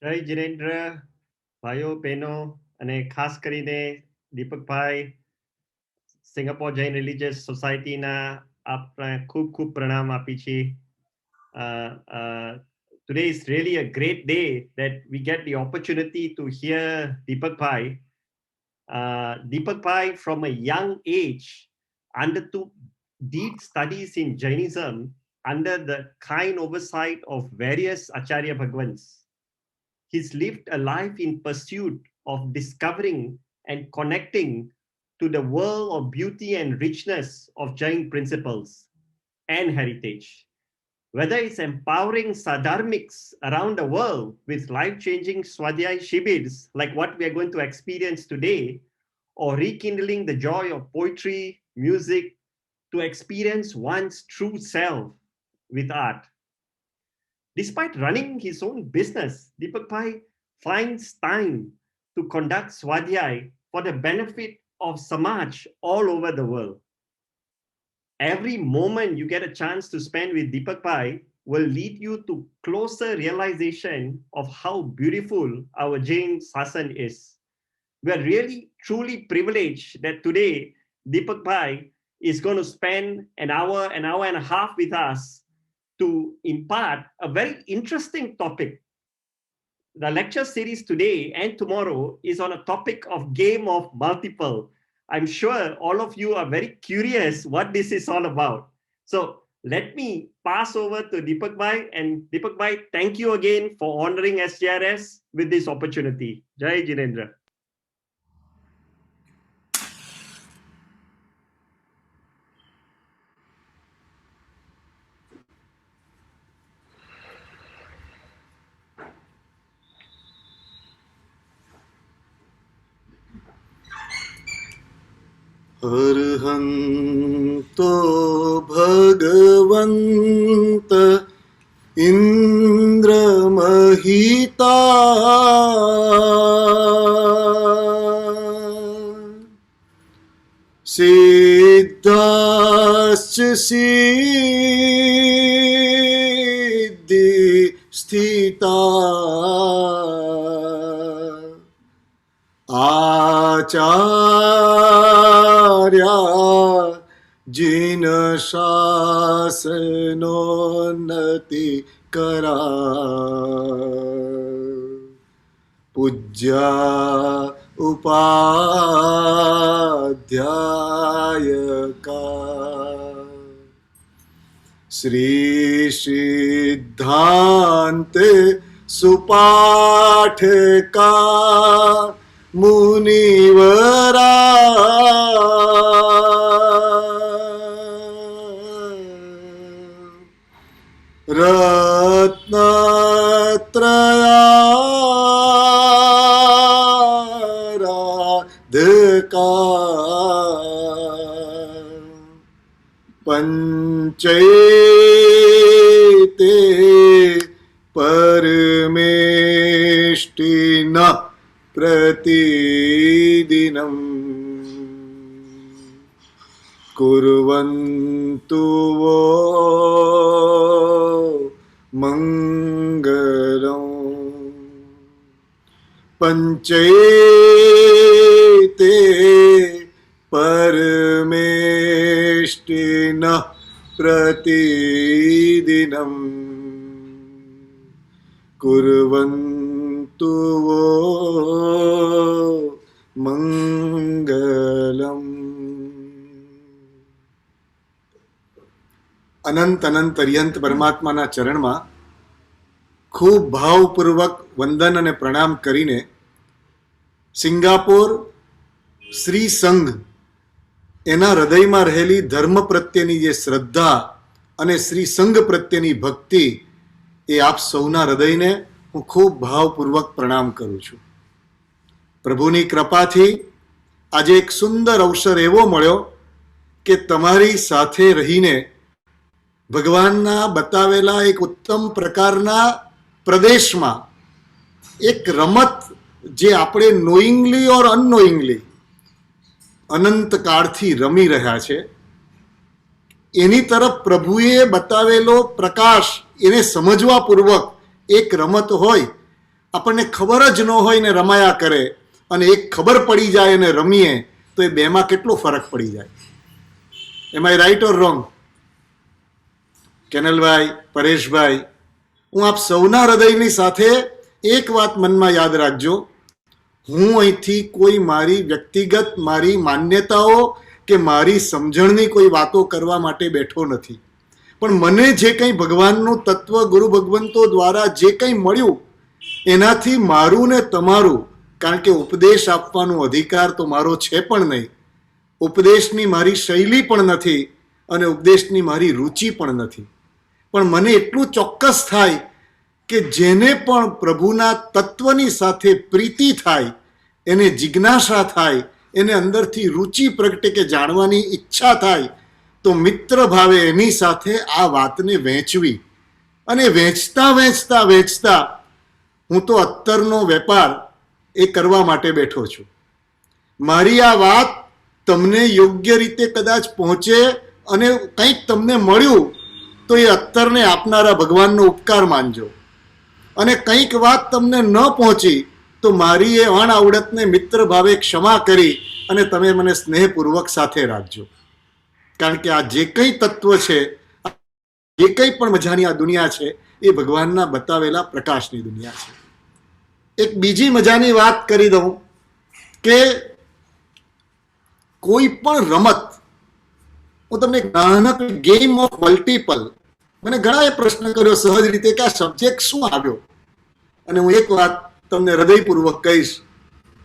જય જીનેન્દ્ર, ભાઈઓ બહેનો અને ખાસ કરીને દીપકભાઈ, સિંગાપોર જૈન રિલીજિયસ સોસાયટીના આપને ખૂબ ખૂબ પ્રણામ આપી છે. Today is really a great day that we get the opportunity to hear Deepak Bhai. Deepak Bhai, from a young age, undertook deep studies in Jainism under the kind oversight of various Acharya Bhagwans. He's lived a life in pursuit of discovering and connecting to the world of beauty and richness of Jain principles and heritage. Whether it's empowering sadharmics around the world with life-changing Swadhyay Shibits like what we are going to experience today, or rekindling the joy of poetry, music, to experience one's true self with art. Despite running his own business, Deepak Bhai finds time to conduct Swadhyay for the benefit of Samaj all over the world. Every moment you get a chance to spend with Deepak Bhai will lead you to closer realization of how beautiful our Jain Sasan is. We are really truly privileged that today Deepak Bhai is going to spend an hour and a half with us to impart a very interesting topic. The lecture series today and tomorrow is on a topic of game of multiple. I'm sure all of you are very curious what this is all about. So let me pass over to Deepak Bhai. And Deepak Bhai, thank you again for honoring SJRS with this opportunity. Jai Jinendra. अर्हन्तो Bhagwant इन्द्रमहिता सिद्धाश्च सिद्धि स्थिता आचार्या जिन शासनोन्नति करा पूज्या उपाध्यायका श्री सिद्धांत सुपाठका मुनिवरा रत्नत्रयाराधका पंचैते परमेष्टिना प्रतिदिनम् कुर्वन्तु वो मङ्गलम् पंचैते परमेष्टिनः प्रतिदिनम् कुर्वन्तु वो મંગલમ. અનંત અનંત અર્યંત પરમાત્માના ચરણમાં ખૂબ ભાવપૂર્વક વંદન અને પ્રણામ કરીને સિંગાપોર શ્રી સંઘ એના હૃદયમાં રહેલી ધર્મ પ્રત્યેની જે શ્રદ્ધા અને શ્રી સંઘ પ્રત્યેની ભક્તિ એ આપ સૌના હૃદયને હું ખૂબ ભાવપૂર્વક પ્રણામ કરું છું. પ્રભુની કૃપાથી આજે એક સુંદર અવસર એવો મળ્યો કે તમારી સાથે રહીને ભગવાનના બતાવેલા એક ઉત્તમ પ્રકારના પ્રદેશમાં એક રમત જે આપણે નોઈંગલી ઓર અનનોઈંગલી અનંત કાળથી રમી રહ્યા છે એની તરફ પ્રભુએ બતાવેલો પ્રકાશ એને સમજવા પૂર્વક એક રમત હોય આપણને ખબર જ ન હોય ને રમાયા કરે અને એક ખબર પડી જાય અને રમીએ તો એ બેમાં કેટલો ફરક પડી જાય. એમ આઈ રાઈટ ઓર રોંગ? કેનલભાઈ, પરેશભાઈ, હું આપ સૌના હૃદયની સાથે એક વાત મનમાં યાદ રાખજો, હું અહીંથી કોઈ મારી વ્યક્તિગત મારી માન્યતાઓ કે મારી સમજણની કોઈ વાતો કરવા માટે બેઠો નથી, પણ મને જે કંઈ ભગવાનનું તત્વ ગુરુ ભગવંતો દ્વારા જે કંઈ મળ્યું એનાથી મારું ને તમારું, કારણ કે ઉપદેશ આપવાનો અધિકાર તો મારો છે પણ નહીં, ઉપદેશની મારી શૈલી પણ નથી અને ઉપદેશની મારી રુચિ પણ નથી, પણ મને એટલું ચોક્કસ થાય કે જેને પણ પ્રભુના તત્વની સાથે પ્રીતિ થાય, એને જિજ્ઞાસા થાય, એને અંદરથી રુચિ પ્રગટે કે જાણવાની ઈચ્છા થાય, તો મિત્ર ભાવે એની સાથે આ વાતને વહેંચવી અને વહેંચતા વહેંચતા વહેંચતા હું તો અત્તરનો વેપાર એ કરવા માટે બેઠો છું. મારી આ વાત તમને યોગ્ય રીતે કદાચ પહોંચે અને કંઈક તમને મળ્યું તો એ અત્તરને આપનારા ભગવાનનો ઉપકાર માનજો, અને કંઈક વાત તમને ન પહોંચી તો મારી એ અણઆવડતને મિત્ર ભાવે ક્ષમા કરી અને તમે મને સ્નેહપૂર્વક સાથે રાખજો. કારણ કે આ જે કંઈ તત્વ છે, જે કંઈ પણ મજાની આ દુનિયા છે, એ ભગવાનના બતાવેલા પ્રકાશની દુનિયા છે. એક બીજી મજાની વાત કરી દઉં કે કોઈ પણ રમત, હું તમને એક નાનકડી ગેમ ઓફ મલ્ટીપલ, મને ઘણાએ પ્રશ્ન કર્યો સહજ રીતે કે આ સબ્જેક્ટ શું આવ્યો, અને હું એક વાત તમને હૃદયપૂર્વક કહીશ,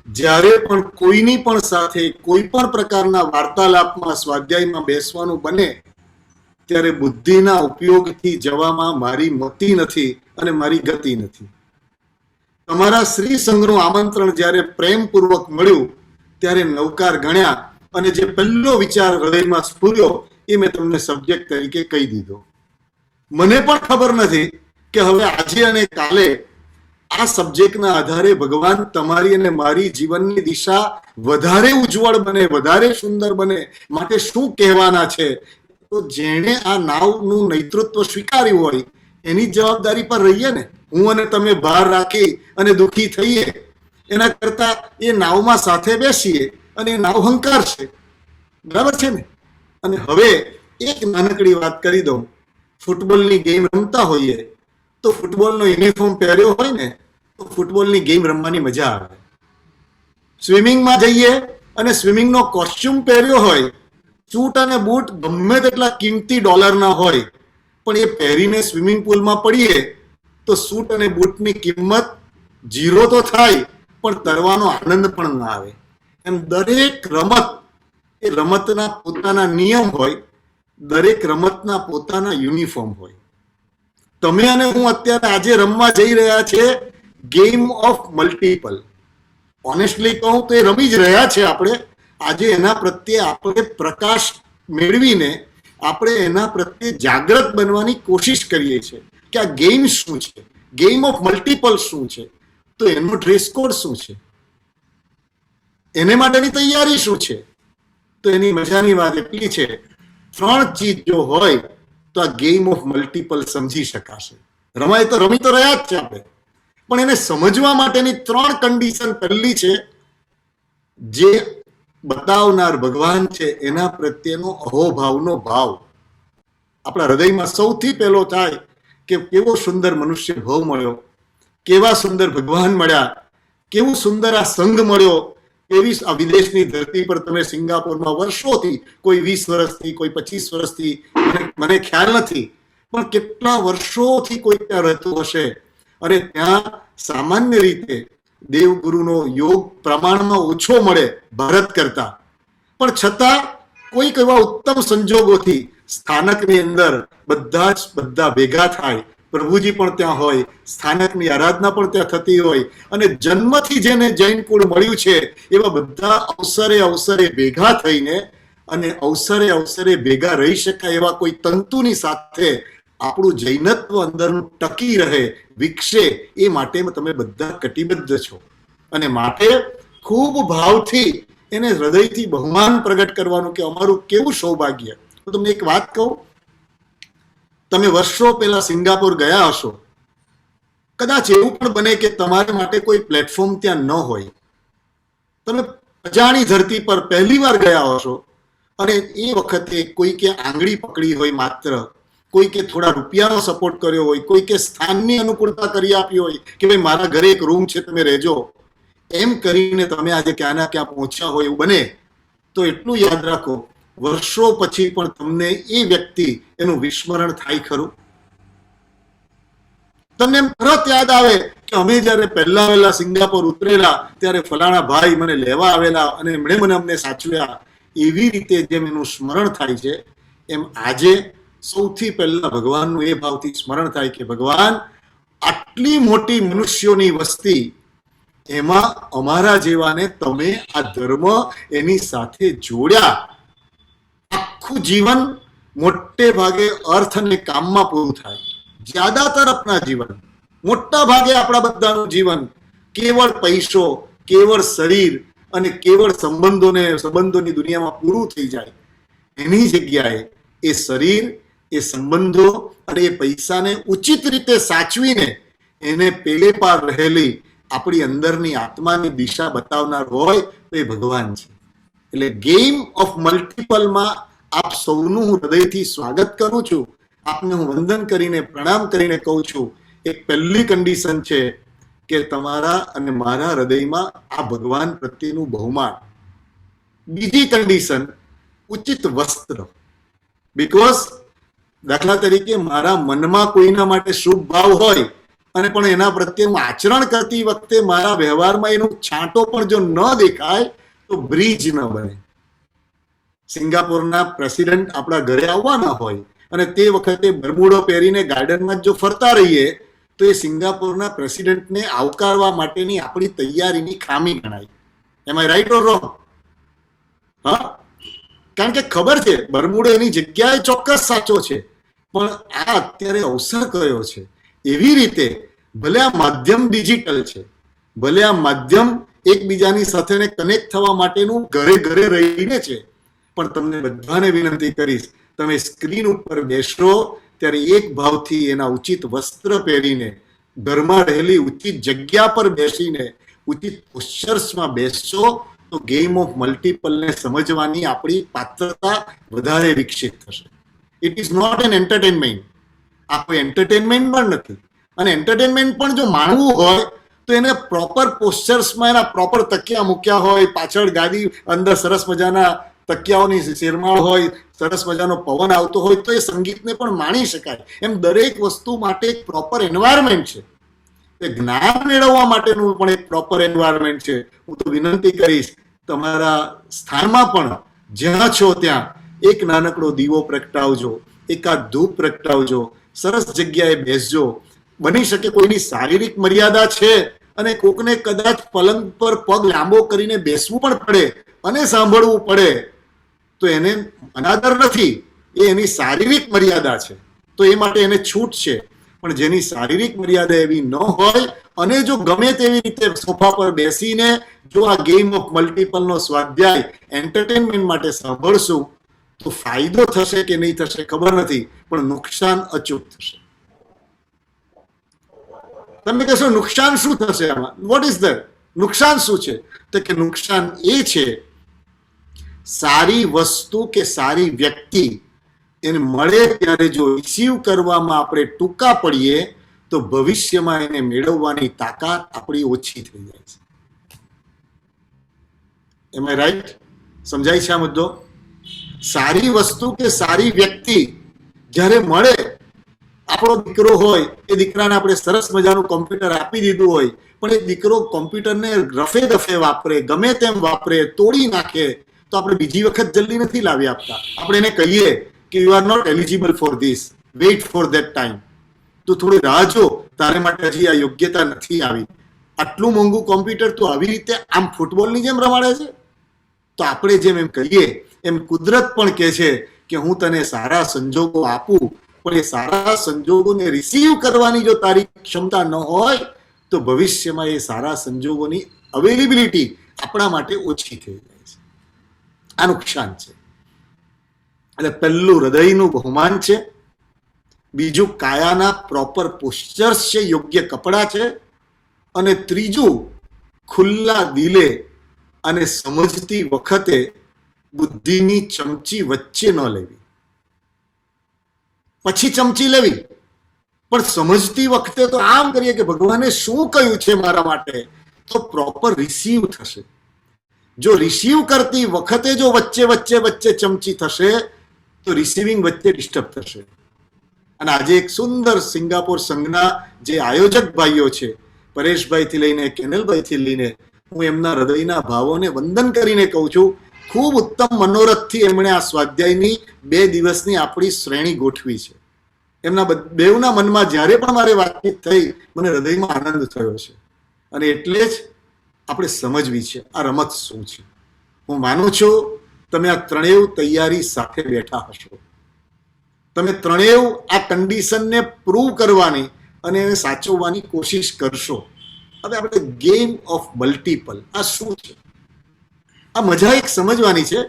જ્યારે પણ કોઈની પણ સાથે કોઈ પણ પ્રકારના વાર્તાલાપમાં સ્વાધ્યાયમાં બેસવાનું બને ત્યારે બુદ્ધિના ઉપયોગથી જવામાં મારી મતિ નથી અને મારી ગતિ નથી. તમારા શ્રી સંઘનું આમંત્રણ જ્યારે પ્રેમપૂર્વક મળ્યું ત્યારે નવકાર ગણ્યા અને જે પહેલો વિચાર હૃદયમાં સ્ફુર્યો એ મેં તમને સબ્જેક્ટ તરીકે કહી દીધો. મને પણ ખબર નથી કે હવે આજે અને કાલે આ સબ્જેક્ટના આધારે ભગવાન તમારી અને મારી જીવનની દિશા વધારે ઉજ્જવળ બને, વધારે સુંદર બને માટે શું કહેવાના છે. તો જેણે આ નાવનું નેતૃત્વ સ્વીકાર્યું હોય એની જવાબદારી પર રહીએ ને. હું અને તમે ભાર રાખી અને દુઃખી થઈએ એના કરતા એ નાવમાં સાથે બેસીએ અને એ નાવ હંકારશે. બરાબર છે ને? અને હવે એક નાનકડી વાત કરી દઉં. ફૂટબોલની ગેમ રમતા હોઈએ તો ફૂટબોલનો યુનિફોર્મ પહેર્યો હોય ને તો ફૂટબોલની ગેમ રમવાની મજા આવે. સ્વિમિંગમાં જઈએ અને સ્વિમિંગનો કોસ્ચ્યુમ પહેર્યો હોય, સૂટ અને બૂટ ગમે તેટલા કિંમતી ડોલરના હોય, પણ એ પહેરીને સ્વિમિંગ પુલમાં પડીએ તો સૂટ અને બૂટની કિંમત 0 તો થાય પણ તરવાનો આનંદ પણ ના આવે. એમ દરેક રમત એ રમતના પોતાના નિયમ હોય, દરેક રમતના પોતાના યુનિફોર્મ હોય. તમે અને હું અત્યારે આજે રમવા જઈ રહ્યા છે ગેમ ઓફ મલ્ટીપલ. ઓનેસ્ટલી કહું તો એ રમી જ રહ્યા છે આપણે. આજે એના પ્રત્યે આપણે પ્રકાશ મેળવીને આપણે એના પ્રત્યે જાગૃત બનવાની કોશિશ કરીએ છીએ કે આ ગેમ શું છે, ગેમ ઓફ મલ્ટીપલ શું છે, તો એનો ડ્રેસ કોડ શું છે, એને માટેની તૈયારી શું છે. તો એની મજાની વાત એટલી છે, 3 ચીજ જો હોય તો આ ગેમ ઓફ મલ્ટીપલ સમજી શકાશે. રમાય તો રમી તો રહ્યા જ છે આપણે, પણ એને સમજવા માટેની 3 કન્ડિશન. પહેલી છે, જે બતાવનાર ભગવાન છે એના પ્રત્યેનો અહોભાવનો ભાવ. આપણા હૃદયમાં સૌથી પહેલો થાય કે કેવો સુંદર મનુષ્ય ભાવ મળ્યો, કેવા સુંદર ભગવાન મળ્યા, કેવું સુંદર આ સંઘ મળ્યો. એવી આ વિદેશની ધરતી પર તમે સિંગાપોરમાં વર્ષોથી, કોઈ 20 વર્ષથી, કોઈ 25 વર્ષથી, મને ખ્યાલ નથી, પણ કેટલા વર્ષોથી કોઈ ત્યાં રહેતું હશે અને ત્યાં સામાન્ય રીતે દેવગુરુનો યોગ પ્રમાણમાં ઓછો મળે ભારત કરતા, પણ છતાં કોઈક એવા ઉત્તમ સંજોગોથી સ્થાનકની અંદર બધા ભેગા થાય, પ્રભુજી પણ ત્યાં હોય, સ્થાનકની આરાધના પણ ત્યાં થતી હોય, અને જન્મથી જેને જૈન કુળ મળ્યું છે એવા બધા અવસરે ભેગા થઈને અને અવસરે ભેગા રહી શકાય એવા કોઈ તંતુની સાથે આપણું જૈનત્વ અંદરનું ટકી રહે, વિકસે, એ માટે તમે બધા કટિબદ્ધ છો. અને માટે ખૂબ ભાવથી એને હૃદયથી બહુમાન પ્રગટ કરવાનું કે અમારું કેવું સૌભાગ્ય. હું તમને એક વાત કહું, તમે વર્ષો પહેલા સિંગાપોર ગયા હશો, કદાચ એવું પણ બને કે તમારા માટે કોઈ પ્લેટફોર્મ ત્યાં ન હોય, તમે અજાણી ધરતી પર પહેલી વાર ગયા હશો અને એ વખતે કોઈકે આંગળી પકડી હોય, માત્ર કોઈકે થોડા રૂપિયાનો સપોર્ટ કર્યો હોય, કોઈકે સ્થાનની અનુકૂળતા કરી આપી હોય કે ભાઈ મારા ઘરે એક રૂમ છે, તમે રહેજો, એમ કરીને તમે આજે ક્યાંના ક્યાં પહોંચ્યા હોય એવું બને, તો એટલું યાદ રાખો, વર્ષો પછી પણ તમને એ વ્યક્તિ એનું વિસ્મરણ થાય ખરું? તમને એમ તરત યાદ આવે કે અમે જયારે પહેલા સિંગાપોર ઉતરેલા ત્યારે ફલાણા ભાઈ મને લેવા આવેલા અને એમણે મને અમને સાચવ્યા. એવી રીતે જેમ એનું સ્મરણ થાય છે, એમ આજે સૌથી પહેલા ભગવાનનું એ ભાવથી સ્મરણ થાય કે ભગવાન, આટલી મોટી મનુષ્યોની વસ્તી, એમાં અમારા જેવાને તમે આ ધર્મ એની સાથે જોડ્યા. આખું જીવન મોટે ભાગે અર્થ અને કામમાં પૂરું થાય. જ્યાદાતર આપણા જીવન, મોટા ભાગે આપણા બધાનું જીવન કેવળ પૈસો, કેવળ શરીર અને કેવળ સંબંધોની દુનિયામાં પૂરું થઈ જાય. એની જગ્યાએ એ શરીર, એ સંબંધો અને એ પૈસાને ઉચિત રીતે સાચવીને એને પેલે પાર રહેલી આપણી અંદરની આત્માની દિશા બતાવનાર હોય તો એ ભગવાન છે. એટલે ગેમ ઓફ મલ્ટિપલમાં આપ સૌનું હું હૃદયથી સ્વાગત કરું છું. આપને હું વંદન કરીને, પ્રણામ કરીને કહું છું, એક પહેલી કન્ડિશન છે કે તમારા અને મારા હૃદયમાં આ ભગવાન પ્રત્યેનું બહુમાન. બીજી કન્ડિશન, ઉચિત વસ્ત્ર. બીકોઝ દાખલા તરીકે મારા મનમાં કોઈના માટે શુભ ભાવ હોય અને પણ એના પ્રત્યે હું આચરણ કરતી વખતે મારા વ્યવહારમાં એનો છાંટો પણ જો ન દેખાય તો બ્રિજ ન બને. સિંગાપોરના પ્રેસિડેન્ટ આપણા ઘરે આવવાના હોય અને તે વખતે બરમુડો પહેરીને ગાર્ડનમાં જો ફરતા રહીએ તો એ સિંગાપોરના પ્રેસિડેન્ટને આવકારવા માટેની આપણી તૈયારીની ખામી ગણાય. એમ આઈ રાઈટ ઓર રોંગ? હા, કારણ કે ખબર છે બરમુડો એની જગ્યાએ ચોક્કસ સાચો છે, પણ આ અત્યારે અવસર કયો છે. એવી રીતે ભલે આ માધ્યમ ડિજિટલ છે, ભલે આ માધ્યમ એકબીજાની સાથે કનેક્ટ થવા માટેનું ઘરે ઘરે રહીને છે, પણ તમને બધાને વિનંતી કરીશ, તમે સ્ક્રીન ઉપર બેસો ત્યારે એક ભાવથી એના ઉચિત વસ્ત્ર પહેરીને, ઘરમાં રહેલી ઉચિત જગ્યા પર બેસીને, ઉચિત પોસ્ચર્સમાં બેસશો તો ગેમ ઓફ મલ્ટિપલને સમજવાની આપણી પાત્રતા વધારે વિકસિત થશે. It is not an entertainment. આ કોઈ એન્ટરટેનમેન્ટ પણ નથી. અને એન્ટરટેનમેન્ટ પણ જો માણવું હોય તો એને પ્રોપર પોસ્ચર્સમાં એના પ્રોપર તકિયા મૂક્યા હોય, પાછળ ગાદી, અંદર સરસ મજાના તકિયાઓની શેરમાળ હોય, સરસ મજાનો પવન આવતો હોય તો એ સંગીતને પણ માણી શકાય. એમ દરેક વસ્તુ માટે એક પ્રોપર એન્વાયરમેન્ટ છે. જ્ઞાન મેળવવા માટેનું પણ એક પ્રોપર એન્વાયરમેન્ટ છે. હું તો વિનંતી કરીશ, તમારા સ્થાનમાં પણ જ્યાં છો ત્યાં એક નાનકડો દીવો પ્રગટાવજો, એકાદ ધૂપ પ્રગટાવજો, સરસ જગ્યાએ બેસજો. બની શકે કોઈની શારીરિક મર્યાદા છે અને કોકને કદાચ પલંગ પર પગ લાંબો કરીને બેસવું પણ પડે અને સાંભળવું પડે, તો એને અનાદર નથી, એ એની શારીરિક મર્યાદા છે, તો એ માટે એને છૂટ છે. પણ જેની શારીરિક મર્યાદા એવી ન હોય અને જો ગમે તેવી રીતે સોફા પર બેસીને જો આ ગેમ ઓફ મલ્ટિપલનો સ્વાધ્યાય એન્ટરટેનમેન્ટ માટે સાંભળશું તો ફાયદો થશે કે નહીં થશે ખબર નથી, પણ નુકસાન અચૂક થશે. તમે કહેશો નુકસાન શું થશે આમાં? What is that? નુકસાન શું છે? તો કે નુકસાન એ છે, સારી વસ્તુ કે સારી વ્યક્તિ એને મળે ત્યારે જો રિસીવ કરવામાં આપણે ટૂંકા પડીએ તો ભવિષ્યમાં એને મેળવવાની તાકાત આપણી ઓછી થઈ જાય છે. એમ આઈ રાઈટ? સમજાય છે આ મુદ્દો? સારી વસ્તુ કે સારી વ્યક્તિ જ્યારે મળે, આપણો દીકરો હોય, એ દીકરાને આપણે સરસ મજાનું કોમ્પ્યુટર આપી દીધું હોય, પણ એ દીકરો કોમ્પ્યુટરને રફે દફે વાપરે, ગમે તેમ વાપરે, તોડી નાખે, તો આપણે બીજી વખત જલ્દી નથી લાવી આપતા. આપણે એને કહીએ કે you are not eligible for this, wait for that time, તો થોડી રાહ જો, તારે માટે હજી આ યોગ્યતા નથી આવી. આટલું મોંઘું કોમ્પ્યુટર તો આવી રીતે આમ ફૂટબોલની જેમ રમાડે છે? તો આપણે જેમ એમ કહીએ એમ કુદરત પણ કહે છે કે હું તને સારા સંજોગો આપું, પણ એ સારા સંજોગોને રિસીવ કરવાની જો તારી ક્ષમતા ન હોય તો ભવિષ્યમાં એ સારા સંજોગોની અવેલેબિલિટી આપણા માટે ઓછી થઈ જાય છે. આ નુકસાન છે. એટલે પહેલું હૃદયનું બહુમાન છે. બીજું કાયાના પ્રોપર પોસ્ચર્સ છે, યોગ્ય કપડાં છે, અને ત્રીજું ખુલ્લા દિલે અને સમજતી વખતે બુદ્ધિની ચમચી વચ્ચે ન લેવી. પછી ચમચી લેવી, પણ સમજતી વખતે તો આમ કરીએ કે ભગવાને શું કહ્યું છે મારા માટે, તો પ્રોપર રિસીવ થશે. જો રિસીવ કરતી વખતે જો વચ્ચે વચ્ચે વચ્ચે ચમચી થશે તો રિસીવિંગ વચ્ચે ડિસ્ટર્બ થશે. અને આજે એક સુંદર સિંગાપોર સંઘના જે આયોજક ભાઈઓ છે, પરેશભાઈથી લઈને કેનલભાઈથી લઈને, હું એમના હૃદયના ભાવોને વંદન કરીને કહું છું, ખૂબ ઉત્તમ મનોરથથી એમણે આ સ્વાધ્યાયની 2 દિવસની આપણી શ્રેણી ગોઠવી છે. એમના બેઉના મનમાં જ્યારે પણ મારે વાતચીત થઈ, મને હૃદયમાં આનંદ થયો છે. અને એટલે જ આપણે સમજવી છે આ રમત શું છે. હું માનું છું તમે આ ત્રણેય તૈયારી સાથે બેઠા હશો. તમે ત્રણેય આ કન્ડિશનને પ્રૂવ કરવાની અને એને સાચવવાની કોશિશ કરશો. હવે આપણે ગેમ ઓફ મલ્ટિપલ આ શું છે, આ મજા એક સમજવાની છે.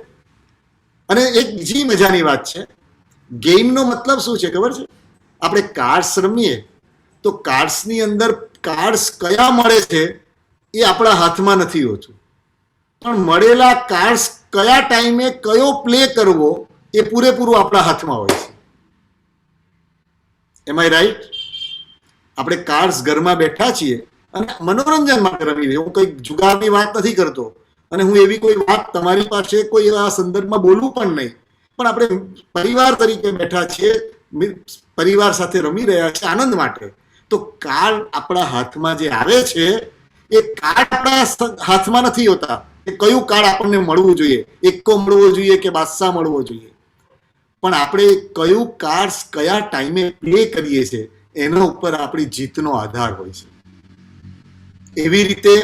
અને એક બીજી મજાની વાત છે, ગેમનો મતલબ શું છે ખબર છે? આપણે કાર્ડ્સ રમીએ તો કાર્ડ્સની અંદર કાર્ડ્સ કયા મળે છે એ આપણા હાથમાં નથી હોતું, પણ મળેલા કાર્ડ્સ કયા ટાઈમે કયો પ્લે કરવો એ પૂરેપૂરું આપણા હાથમાં હોય છે. એમ આઈ રાઈટ? આપણે કાર્ડ્સ ઘરમાં બેઠા છીએ અને મનોરંજન માટે રમી રહી. હું કંઈક જુગારની વાત નથી કરતો અને હું એવી કોઈ વાત તમારી પાસે કોઈ આ સંદર્ભમાં બોલવું પણ નહીં, પણ આપણે પરિવાર તરીકે બેઠા છીએ, પરિવાર સાથે રમી રહ્યા છે આનંદ માટે. તો કાર્ડ આપણા હાથમાં જે આવે છે એ કાર્ડ આપણા હાથમાં નથી હોતા. એ કયું કાર્ડ આપણને મળવું જોઈએ, એક્કો મળવો જોઈએ કે બાદશાહ મળવો જોઈએ, પણ આપણે કયું કાર્ડ કયા ટાઈમે પ્લે કરીએ છીએ એના ઉપર આપણી જીતનો આધાર હોય છે. એવી રીતે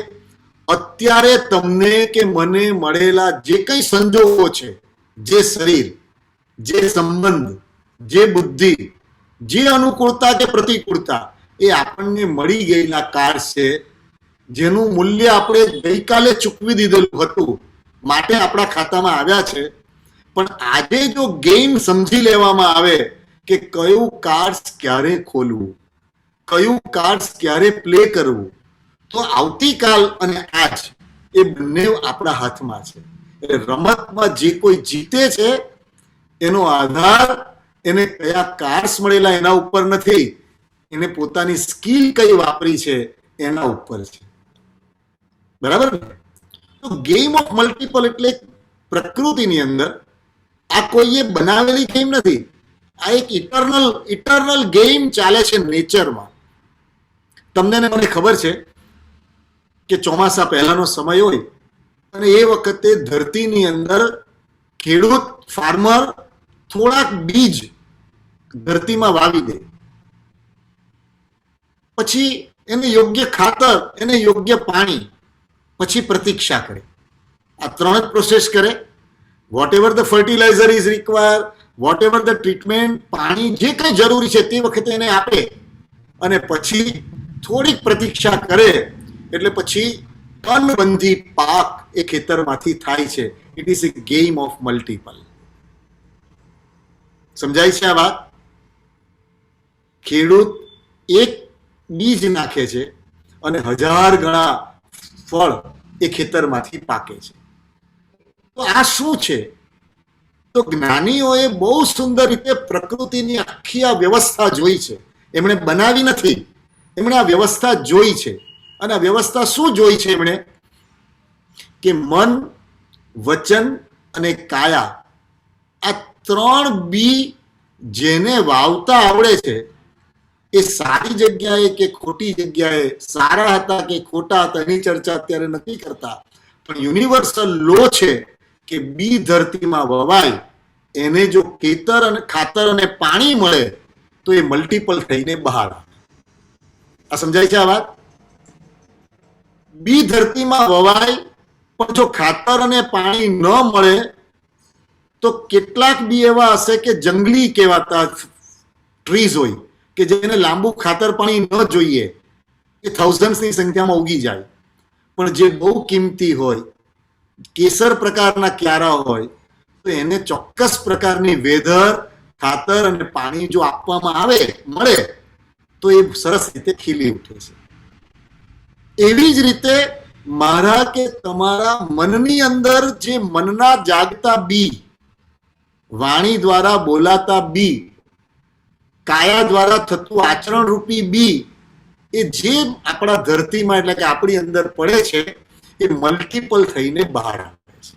અત્યારે તમને કે મને મળેલા જે કંઈ સંજોગો છે, જે શરીર, જે સંબંધ, જે બુદ્ધિ, જે અનુકૂળતા કે પ્રતિકૂળતા, એ આપણને મળી ગયેલા કાર્ડ છે જેનું મૂલ્ય આપણે ગઈકાલે ચૂકવી દીધેલું હતું માટે આપણા ખાતામાં આવ્યા છે. પણ આજે જો ગેમ સમજી લેવામાં આવે કે કયું કાર્ડ ક્યારે ખોલવું, કયું કાર્ડ ક્યારે પ્લે કરવું, તો આવતીકાલ અને આજ એ બંને આપણા હાથમાં છે. એટલે રમતમાં જે કોઈ જીતે છે એનો આધાર એને કયા કાર્ડ્સ મળેલા એના ઉપર નથી, એને પોતાની સ્કિલ કઈ વાપરી છે એના ઉપર છે. બરાબર? તો ગેમ ઓફ મલ્ટિપલ એટલે પ્રકૃતિની અંદર આ કોઈએ બનાવેલી ગેમ નથી. આ એક ઇટર્નલ ગેમ ચાલે છે નેચરમાં. તમને ને મને ખબર છે કે ચોમાસા પહેલાનો સમય હોય અને એ વખતે ધરતીની અંદર ખેડૂત ફાર્મર થોડાક બીજ ધરતીમાં વાવી દે, પછી એને યોગ્ય ખાતર, એને યોગ્ય પાણી, પછી પ્રતીક્ષા કરે. આ 3 જ પ્રોસેસ કરે. Whatever the fertiliser is require, whatever the treatment, પાણી જે કંઈ જરૂરી છે તે વખતે એને આપે અને પછી થોડીક પ્રતીક્ષા કરે એટલે પછી અનબંધી પાક એ ખેતરમાંથી થાય છે. It is A game of multiple. સમજાય છે આ વાત? ખેડૂત એક બીજ નાખે છે અને 1000 ગણા ફળ એ ખેતરમાંથી પાકે છે. તો આ શું છે? તો જ્ઞાનીઓએ બહુ સુંદર રીતે પ્રકૃતિની આખી આ વ્યવસ્થા જોઈ છે. એમણે બનાવી નથી, એમણે આ વ્યવસ્થા જોઈ છે. અને આ વ્યવસ્થા શું જોઈ છે એમણે? કે મન, વચન અને કાયા, આ 3 બી જેને વાવતા આવડે છે એ સારી જગ્યાએ કે ખોટી જગ્યાએ, સારા હતા કે ખોટા હતા એની ચર્ચા અત્યારે નથી કરતા, પણ યુનિવર્સલ લો છે કે બી ધરતીમાં વવાય એને જો ખેતર અને ખાતર અને પાણી મળે તો એ મલ્ટિપલ થઈને બહાર આવે. આ સમજાય છે આ વાત? બી ધરતીમાં વવાય પણ જો ખાતર અને પાણી ન મળે તો કેટલાક બી એવા હશે કે જંગલી કહેવાતા ટ્રીઝ હોય કે જેને લાંબુ ખાતર પાણી ન જોઈએ, એ થાઉઝન્ડ્સની સંખ્યામાં ઉગી જાય. પણ જે બહુ કિંમતી હોય, કેસર પ્રકારના ક્યારા હોય, તો એને ચોક્કસ પ્રકારની વેધર ખાતર અને પાણી જો આપવામાં આવે મળે તો એ સરસ રીતે ખીલી ઉઠે છે. એવી જ રીતે મારા કે તમારા મનની અંદર જે મનના જાગતા બી, વાણી દ્વારા બોલાતા બી, કાયા દ્વારા થતું આચરણ રૂપી બી, એ જે આપણા ધરતીમાં એટલે કે આપણી અંદર પડે છે એ મલ્ટિપલ થઈને બહાર આવે છે.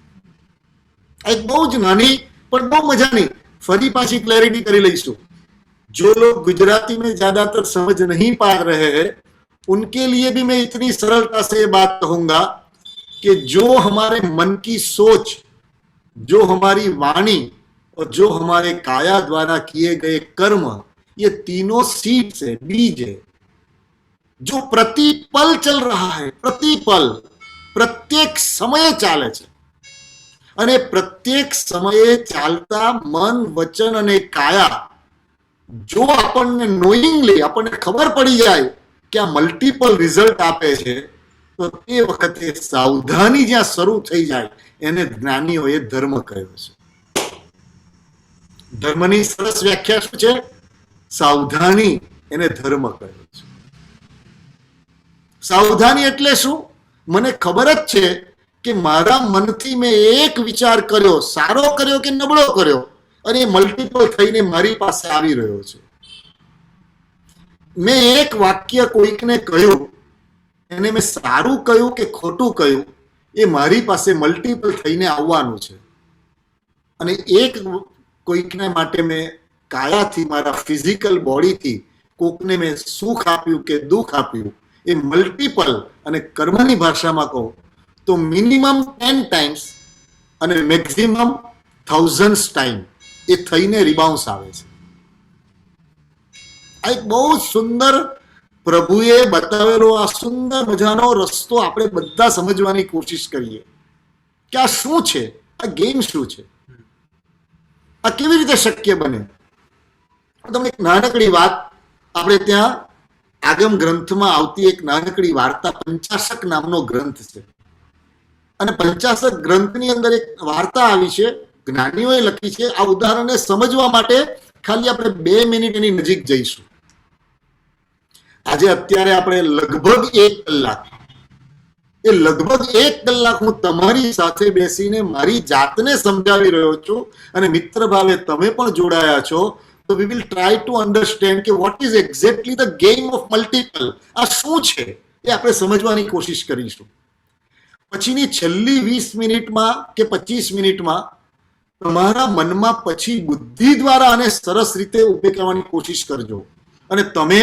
એક બહુ જ નાની પણ બહુ મજાની ફરી પાછી क्लैरिटी કરી લઈશું. जो लोग गुजराती में ज्यादातर समझ नहीं पा रहे हैं उनके लिए भी मैं इतनी सरलता से ये बात कहूंगा कि जो हमारे मन की सोच, जो हमारी वाणी और जो हमारे काया द्वारा किए गए कर्म, ये तीनों सीड्स है, बीज है, जो प्रतिपल चल रहा है, प्रतिपल प्रत्येक समय ચાલે છે. અને પ્રત્યેક સમયે ચાલતા મન, વચન અને કાયા જો આપણને નોઈંગલી આપણને ખબર પડી જાય કે આ મલ્ટિપલ રિઝલ્ટ આપે છે તો તે વખતે સાવધાની જ્યાં શરૂ થઈ જાય એને જ્ઞાનીઓએ ધર્મ કહ્યો છે. ધર્મની સરસ વ્યાખ્યા શું છે? સાવધાની, એને ધર્મ કહ્યો છે. સાવધાની એટલે શું? મને ખબર જ છે કે મારા મનથી મેં એક વિચાર કર્યો, સારો કર્યો કે નબળો કર્યો, અને એ મલ્ટિપલ થઈને મારી પાસે આવી રહ્યો છે. મેં એક વાક્ય કોઈકને કહ્યું, એને મેં સારું કહ્યું કે ખોટું કહ્યું, એ મારી પાસે મલ્ટિપલ થઈને આવવાનું છે. અને એક કોઈકને માટે મેં કાયાથી, મારા ફિઝિકલ બોડીથી કોકને મેં સુખ આપ્યું કે દુઃખ આપ્યું, એ મલ્ટિપલ, અને કર્મની ભાષામાં કહું તો મિનિમમ 10 ટાઈમ્સ અને મેક્સિમમ 1000 ટાઈમ એ થઈને રિબાઉન્સ આવે છે. આ એક બહુ સુંદર પ્રભુએ બતાવેલો આ સુંદર મજાનો રસ્તો આપણે બધા સમજવાની કોશિશ કરીએ કે આ શું છે, આ ગેમ શું છે, આ કેવી રીતે શક્ય બને. તમને એક નાનકડી વાત, આપણે ત્યાં આગમ ગ્રંથમાં આવતી એક નાનકડી વાર્તા, પંચાશક નામનો ગ્રંથ છે, અને પંચાશક ગ્રંથની અંદર એક વાર્તા આવી છે, જ્ઞાનીઓએ લખી છે. આ ઉદાહરણને સમજવા માટે ખાલી આપણે 2 મિનિટ એની નજીક જઈશું. આજે અત્યારે આપણે લગભગ 1 કલાક, એ લગભગ 1 કલાક હું તમારી સાથે બેસીને મારી જાતને સમજાવી રહ્યો છું, અને મિત્ર ભાવે તમે પણ જોડાયા છો, તો we will try to understand કે what is exactly the game of multiple. આ શું છે એ આપણે સમજવાની કોશિશ કરીશું. પછીની છેલ્લી 20 મિનિટમાં કે 25 મિનિટમાં તમારા મનમાં પછી બુદ્ધિ દ્વારા આને સરસ રીતે ઉભી કરવાની કોશિશ કરજો, અને તમે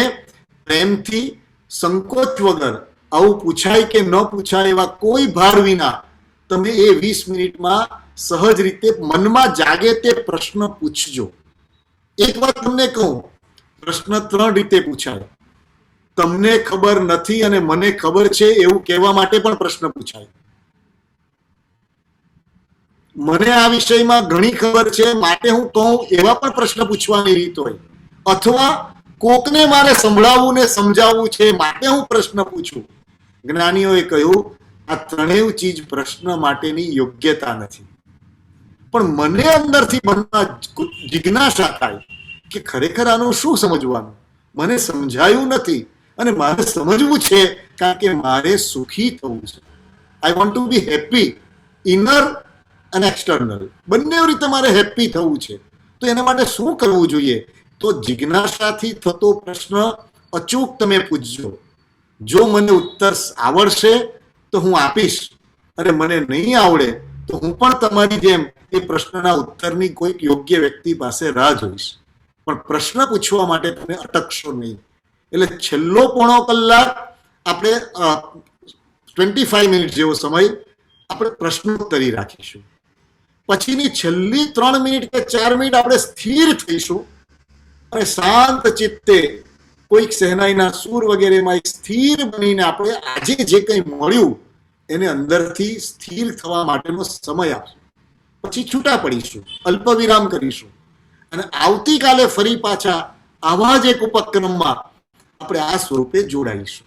પ્રેમથી, સંકોચ વગર, આવું પૂછાય કે ન પૂછાય એવા કોઈ ભાર વિના તમે એ 20 મિનિટમાં સહજ રીતે મનમાં જાગે તે પ્રશ્ન પૂછજો. એક વાત તમને કહું, પ્રશ્ન 3 રીતે પૂછાય. તમને ખબર નથી અને મને ખબર છે એવું કહેવા માટે પણ પ્રશ્ન પૂછાય. મને આ વિષયમાં ઘણી ખબર છે માટે હું કહું એવા પણ પ્રશ્ન પૂછવાની રીત હોય, અથવા કોકને મારે સંભળાવવું ને સમજાવવું છે માટે હું પ્રશ્ન પૂછું. જ્ઞાનીઓએ કહ્યું આ ત્રણેય ચીજ પ્રશ્ન માટેની યોગ્યતા નથી, પણ મને અંદરથી મનમાં જિજ્ઞાસા થાય કે ખરેખર આનું શું સમજવાનું, મને સમજાયું નથી અને મારે સમજવું છે, કારણ કે મારે સુખી થવું છે. I want to B happy, inner અને એક્સટર્નલ, બંને રીતે મારે હેપી થવું છે. તો એના માટે શું કરવું જોઈએ? તો જિજ્ઞાસાથી થતો પ્રશ્ન અચૂક તમે પૂછજો. જો મને ઉત્તર આવડશે તો હું આપીશ, અને મને નહીં આવડે તો હું પણ તમારી જેમ એ પ્રશ્નના ઉત્તરની કોઈક યોગ્ય વ્યક્તિ પાસે રાહ જોઈશ, પણ પ્રશ્ન પૂછવા માટે તમે અટકશો નહીં. એટલે છેલ્લો પોણો કલાક આપણે 25 મિનિટ જેવો સમય આપણે પ્રશ્નોત્તરી રાખીશું. પછીની છેલ્લી 3 મિનિટ કે 4 મિનિટ આપણે સ્થિર થઈશું અને શાંત ચિત્તે કોઈક સહેનાઈના સૂર વગેરેમાં એક સ્થિર બનીને આપણે આજે જે કંઈ મળ્યું એને અંદરથી સ્થિર થવા માટેનો સમય આપશું. પછી છૂટા પડીશું, અલ્પ વિરામ કરીશું, અને આવતીકાલે ફરી પાછા આવા જ એક ઉપક્રમમાં આપણે આ સ્વરૂપે જોડાઈશું.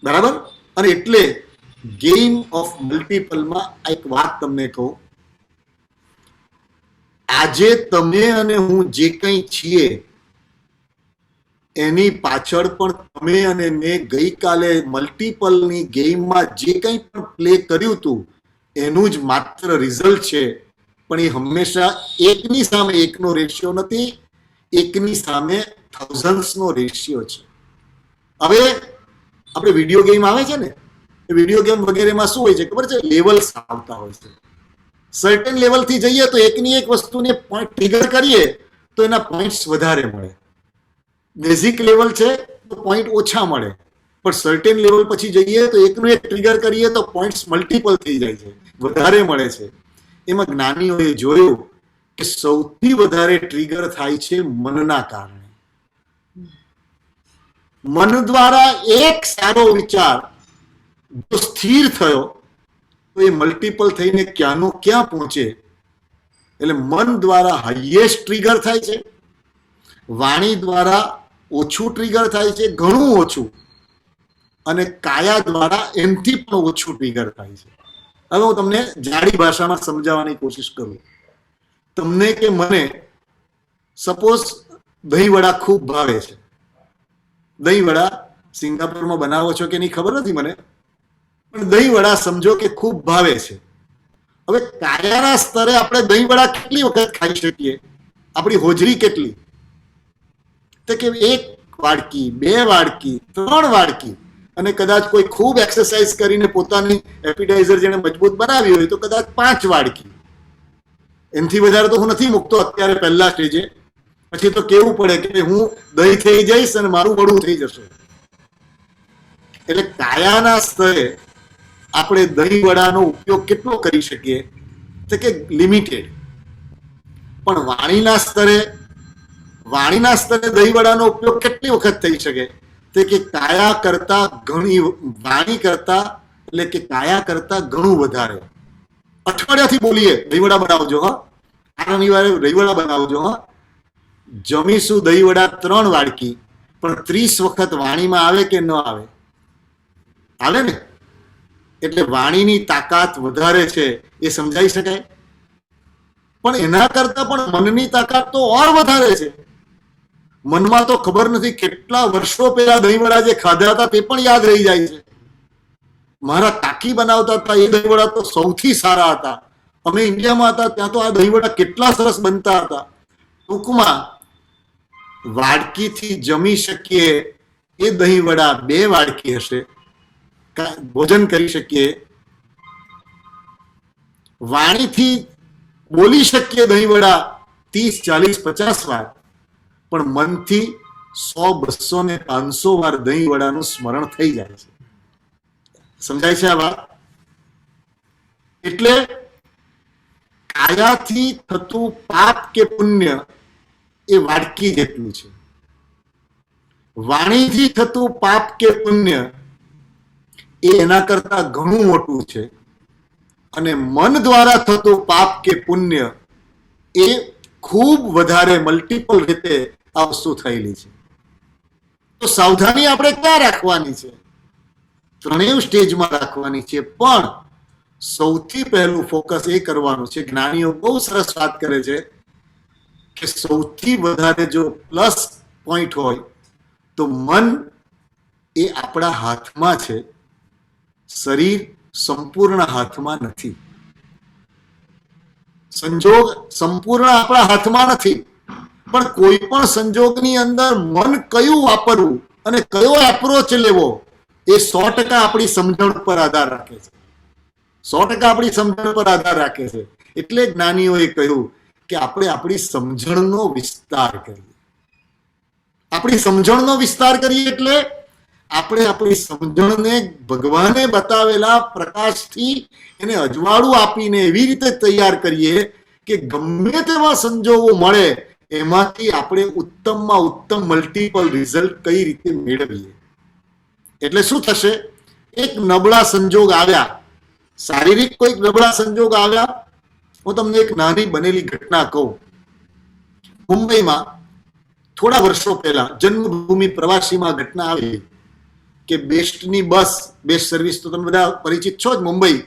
બરાબર? અને એટલે ગેમ ઓફ મલ્ટિપલમાં એક વાત તમને કહું, આજે તમે અને હું જે કંઈ છીએ એની પાછળ પણ તમે અને મેં ગઈકાલે મલ્ટિપલની ગેમમાં જે કંઈ પણ પ્લે કર્યું હતું એનું જ માત્ર રિઝલ્ટ છે. પણ એ હંમેશા એકની સામે એકનો રેશિયો નથી, એકની સામે થાઉઝન્ડ્સનો રેશિયો છે. હવે આપણે વિડીયો ગેમ આવે છે ને, એ વિડીયો ગેમ વગેરેમાં શું હોય છે ખબર છે? લેવલ્સ આવતા હોય છે. સર્ટેન લેવલથી જઈએ તો એકની એક વસ્તુને પોઈન્ટ ટ્રિગર કરીએ તો એના પોઈન્ટ્સ વધારે મળે. બેઝિક લેવલ છે તો પોઈન્ટ ઓછા મળે, પણ સર્ટેન લેવલ પછી જઈએ તો એકનું એક ટ્રિગર કરીએ તો પોઈન્ટ્સ મલ્ટિપલ થઈ જાય છે, વધારે મળે છે. એમાં જ્ઞાનીઓએ જોયું કે સૌથી વધારે ટ્રિગર થાય છે મનના કારણે. મન દ્વારા એક સારો વિચાર જો સ્થિર થયો તો એ મલ્ટિપલ થઈને ક્યાંનો ક્યાં પહોંચે. એટલે મન દ્વારા હાઈએસ્ટ ટ્રિગર થાય છે, વાણી દ્વારા ઓછું ટ્રિગર થાય છે, ઘણું ઓછું, અને કાયા દ્વારા એમથી પણ ઓછું ટ્રિગર થાય છે. હવે હું તમને જાડી ભાષામાં સમજાવવાની કોશિશ કરું. તમને કે મને સપોઝ દહીંવડા ખૂબ ભાવે છે. દહીંવડા સિંગાપુરમાં બનાવો છો કે નહીં ખબર નથી મને, પણ દહીંવડા સમજો કે ખૂબ ભાવે છે. હવે કાયાના સ્તરે આપણે દહીંવડા કેટલી વખત ખાઈ શકીએ? આપણી હોજરી કેટલી? તો કે 1 વાડકી, 2 વાડકી, 3 વાડકી, અને કદાચ કોઈ ખૂબ એક્સરસાઇઝ કરીને પોતાની એપિટાઇઝર જેને મજબૂત બનાવી હોય તો કદાચ 5 વાડકી. એનાથી વધારે તો હું નથી મૂકતો અત્યારે પહેલા સ્ટેજે. પછી તો કેવું પડે કે હું દહીં થઈ જઈશ અને મારું વડું થઈ જશે. એટલે કાયાના સ્તરે આપણે દહીં વડાનો ઉપયોગ કેટલો કરી શકીએ? તો કે લિમિટેડ. પણ વાણીના સ્તરે દહીં વડાનો ઉપયોગ કેટલી વખત થઈ શકે? તો કે કાયા કરતા ઘણી, વાણી કરતા એટલે કે કાયા કરતા ઘણું વધારે. અઠવાડિયાથી બોલીએ દહીં વડા બનાવજો, હા, આ રવિવારે દહીં વડા બનાવજો, હા. જમીશું દહીં વડા 3 વાડકી, પણ 30 વખત વાણીમાં આવે કે ન આવે? આવે ને. એટલે વાણીની તાકાત વધારે છે એ સમજાઈ શકાય. પણ એના કરતા પણ મનની તાકાત તો ઓર વધારે છે. મનમાં તો ખબર નથી કેટલા વર્ષો પહેલા દહીંવડા જે ખાધા હતા તે પણ યાદ રહી જાય છે. મારા કાકી બનાવતા હતા એ દહીંવડા તો સૌથી સારા હતા. અમે ઇન્ડિયામાં હતા ત્યાં તો આ દહીંવડા કેટલા સરસ બનતા હતા. ટૂંકમાં વાડકીથી જમી શકીએ એ દહીંવડા 2 વાડકી હશે, ભોજન કરી શકીએ. વાણીથી બોલી શકીએ દહીંવડા 30, 40, 50 વાર, પણ મનથી 100, 200 ને 500 વાર દહીંવડાનું સ્મરણ થઈ જાય છે. સમજાય છે આ વાત? એટલે કાયાથી થતું પાપ કે પુણ્ય એ વાડકી જેટલું છે. વાણીથી થતું પાપ કે પુણ્ય એ એના કરતા ઘણું મોટું છે. અને મન દ્વારા થતું પાપ કે પુણ્ય એ ખૂબ વધારે મલ્ટિપલ રીતે આ વસ્તુ થયેલી છે. તો સાવધાની આપણે ક્યાં રાખવાની છે? ત્રણેય સ્ટેજમાં રાખવાની છે. પણ સૌથી પહેલું ફોકસ એ કરવાનું છે, જ્ઞાનીઓ બહુ સરસ વાત કરે છે કે સૌથી વધારે જો પ્લસ પોઈન્ટ હોય તો મન એ આપણા હાથમાં છે, શરીર સંપૂર્ણ હાથમાં નથી. સંજોગ સંપૂર્ણ આપણા હાથમાં નથી, પણ કોઈ પણ સંજોગની અંદર મન કયું વાપરવું અને કયો એપ્રોચ લેવો એ 100% આપણી સમજણ પર આધાર રાખે છે. 100% આપણી સમજણ પર આધાર રાખે છે. એટલે જ્ઞાનીઓએ કહ્યું કે આપણે આપણી સમજણનો વિસ્તાર કરીએ. આપણી સમજણનો વિસ્તાર કરીએ એટલે આપણે આપણી સમજણને ભગવાને બતાવેલા પ્રકાશથી એને અજવાળું આપીને એવી રીતે તૈયાર કરીએ કે ગમે તેવા સંજોગો મળે એમાંથી આપણે ઉત્તમમાં ઉત્તમ મલ્ટિપલ રિઝલ્ટ કઈ રીતે મેળવીએ. એટલે શું થશે? એક નબળા સંજોગ આવ્યા, શારીરિક કોઈક નબળા સંજોગ આવ્યા. હું તમને એક નાની બનેલી ઘટના કહું. મુંબઈમાં થોડા વર્ષો પહેલા જન્મભૂમિ પ્રવાસીમાં ઘટના આવી કે બેસ્ટની બસ, બેસ્ટ સર્વિસ તો તમે બધા પરિચિત છો જ મુંબઈ.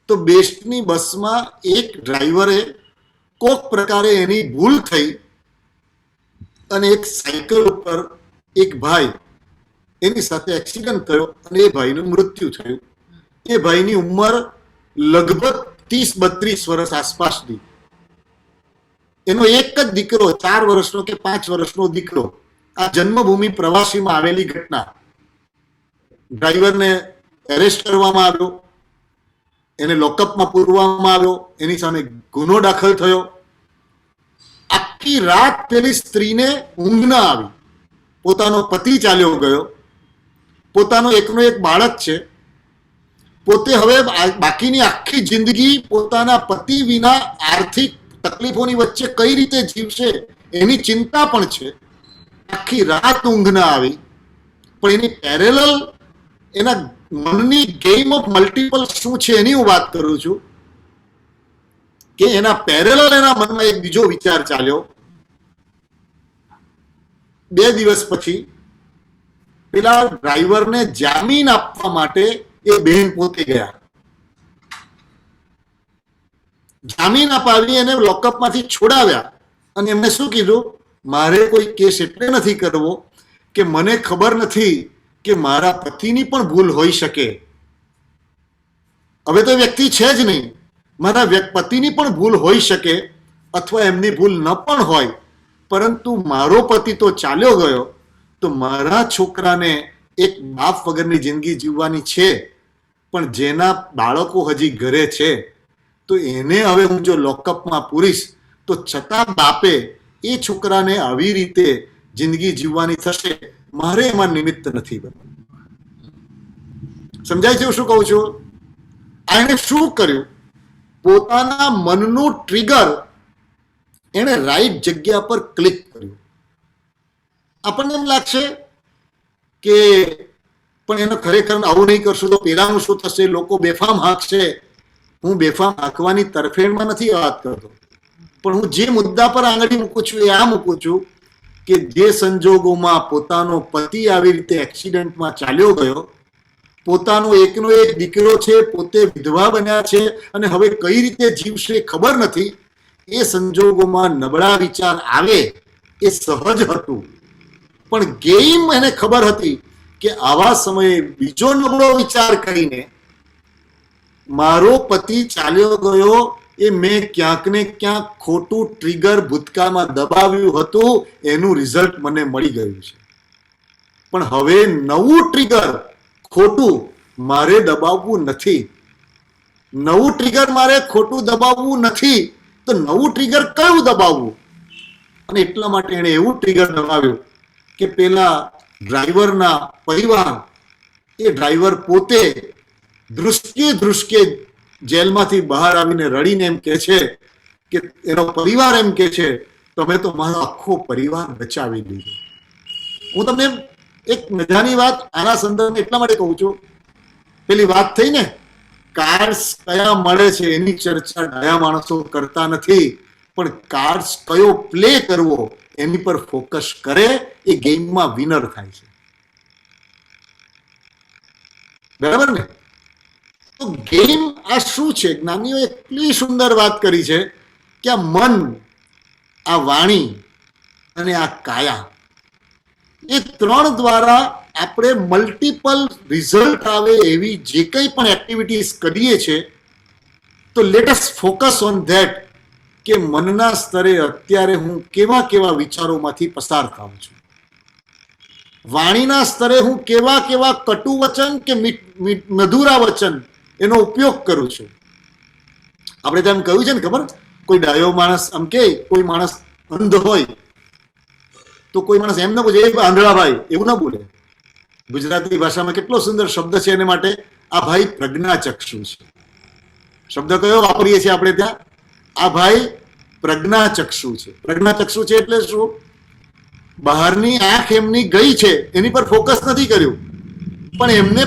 તો બેસ્ટની બસમાં એક ડ્રાઈવરે કોક પ્રકારે એની ભૂલ થઈ અને એક સાયકલ ઉપર એક ભાઈ એની સાથે એક્સિડન્ટ થયો અને એ ભાઈનું મૃત્યુ થયું. એ ભાઈની ઉંમર લગભગ 30-32 વર્ષ આસપાસની. એનો એક જ દીકરો 4 વર્ષનો કે 5 વર્ષનો દીકરો. આ જન્મભૂમિ પ્રવાસીમાં આવેલી ઘટના. ડ્રાઈવરને એરેસ્ટ કરવામાં આવ્યો, એને લોકઅપમાં પૂરવામાં આવ્યો, એની સામે ગુનો દાખલ થયો. આખી રાત પેલી સ્ત્રીને ઊંઘ ના આવી. પોતાનો પતિ ચાલ્યો ગયો, પોતાનો એકનો એક બાળક છે, પોતે હવે બાકીની આખી જિંદગી પોતાના પતિ વિના આર્થિક તકલીફોની વચ્ચે કઈ રીતે જીવશે એની ચિંતા પણ છે. આખી રાત ઊંઘ ના આવી. પણ એની પેરેલલ એના મનની ગેમ ઓફ મલ્ટિપલ શું છે એની હું વાત કરું છું કે એના પેરેલલ એના મનમાં એક બીજો વિચાર ચાલ્યો. 2 દિવસ પછી પેલા ડ્રાઈવરને જામીન આપવા માટે એ બહેન પોતે ગયા. જામીન અપાવી એને લોકઅપમાંથી છોડાવ્યા અને એમને શું કીધું, મારે કોઈ કેસ એટલે નથી કરવો કે મને ખબર નથી કે મારા પતિની પણ ભૂલ હોઈ શકે. હવે તો વ્યક્તિ છે જ નહીં, મારા પતિની પણ ભૂલ હોઈ શકે અથવા એમની ભૂલ ન પણ હોય, પરંતુ મારો પતિ તો ચાલ્યો ગયો, તો મારા છોકરાને એક બાપ વગરની જિંદગી જીવવાની છે. પણ જેના બાળકો હજી ઘરે છે તો એને હવે હું જો લોકઅપમાં પૂરીશ તો છતાં બાપે એ છોકરાને આવી રીતે જિંદગી જીવવાની થશે, મારે એમાં નિમિત્ત નથી બનવું. સમજાય છે શું કહું છું? એણે શું કર્યું, પોતાના મનનું ટ્રિગર એણે રાઈટ જગ્યા પર ક્લિક કર્યું. આપણને એમ લાગશે કે પણ એનો ખરેખર આવું નહીં કરશું તો પેલાનું શું થશે, લોકો બેફામ હાંકશે. હું બેફામ હાંકવાની તરફેણમાં નથી વાત કરતો, પણ હું જે મુદ્દા પર આંગળી મૂકું છું એ આ મૂકું છું કે જે સંજોગોમાં પોતાનો પતિ આવી રીતે એક્સિડન્ટમાં ચાલ્યો ગયો, પોતાનો એકનો એક દીકરો છે, પોતે વિધવા બન્યા છે અને હવે કઈ રીતે જીવશે ખબર નથી, એ સંજોગોમાં નબળા વિચાર આવે એ સહજ હતું. પણ ગેમ એને ખબર હતી કે આવા સમયે બીજો નબળો વિચાર કરીને મારો પતિ ચાલ્યો ગયો એ મેં ક્યાંક ને ક્યાંક ખોટું ટ્રિગર ભૂતકાળમાં દબાવ્યું હતું, એનું રિઝલ્ટ મને મળી ગયું છે. પણ હવે નવું ટ્રિગર ખોટું મારે દબાવવું નથી. નવું ટ્રિગર મારે ખોટું દબાવવું નથી, તો નવું ટ્રિગર કયું દબાવવું? અને એટલા માટે એણે એવું ટ્રિગર દબાવ્યું કે પેલા ડ્રાઈવરના પરિવાર, એ ડ્રાઈવર પોતે ધ્રુસકે જેલમાંથી બહાર આવીને રડીને એમ કે છે કે એનો પરિવાર એમ કે છે, તમે તો મારો આખો પરિવાર બચાવી લીધો. હું તમને એક મજાની વાત આના સંદર્ભમાં એટલા માટે કહું છું, પેલી વાત થઈ ને કાર્ડ્સ કયા મળે છે એની ચર્ચા ડાયા માણસો કરતા નથી, પણ કાર્ડ્સ કયો પ્લે કરવો એની પર ફોકસ કરે એ ગેમમાં વિનર થાય છે. બરાબર ને? તો ગેમ આ શું છે? જ્ઞાનીઓ એટલી સુંદર વાત કરી છે કે આ મન, આ વાણી અને આ કાયા, એ 3 દ્વારા આપણે મલ્ટિપલ રિઝલ્ટ આવે એવી જે કંઈ પણ એક્ટિવિટીઝ કરીએ છીએ, તો let us focus on that કે મનના સ્તરે અત્યારે હું કેવા કેવા વિચારોમાંથી પસાર થાઉં છું, વાણીના સ્તરે હું કેવા કેવા કટુ વચન કે મધુરા વચન એનો ઉપયોગ કરું છું. આપણે તેમ કહ્યું છે ને, ખબર, કોઈ ડાયો માણસ આમ કે કોઈ માણસ અંધ હોય તો કોઈ માણસ એમ ના બોલે એ આંધળા ભાઈ, એવું ના બોલે. ગુજરાતી ભાષામાં કેટલો સુંદર શબ્દ છે એને માટે, આ ભાઈ પ્રજ્ઞાચક્ષુ છે. શબ્દ કયો વાપરીએ છીએ આપણે ત્યાં? આ ભાઈ પ્રજ્ઞાચક્ષુ છે. પ્રજ્ઞાચક્ષુ છે એટલે શું? બહારની આંખ એમની ગઈ છે, એની પર ફોકસ નથી કર્યું, પણ એમને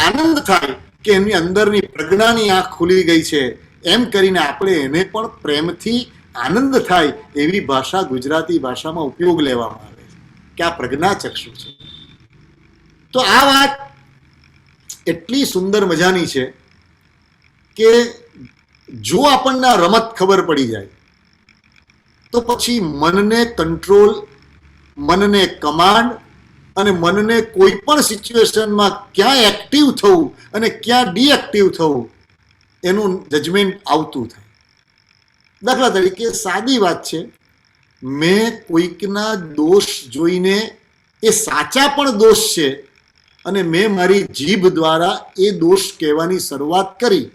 આનંદ થાય કે એમની અંદરની પ્રજ્ઞાની આંખ ખુલી ગઈ છે, એમ કરીને આપણે એને પણ પ્રેમથી આનંદ થાય એવી ભાષા ગુજરાતી ભાષામાં ઉપયોગ લેવામાં આવે છે કે આ પ્રજ્ઞાચક્ષુ છે. તો આ વાત એટલી સુંદર મજાની છે કે જો આપણને આ રમત ખબર પડી જાય તો પછી મનને કંટ્રોલ, મનને કમાન્ડ અને મનને કોઈ પણ સિચ્યુએશનમાં ક્યાં એક્ટિવ થવું અને ક્યાં ડીએક્ટિવ થવું એનું જજમેન્ટ આવતું થાય. દાખલા તરીકે સાદી વાત છે, મેં કોઈકના દોષ જોઈને, એ સાચા પણ દોષ છે, અને મેં મારી જીભ દ્વારા એ દોષ કહેવાની શરૂઆત કરી.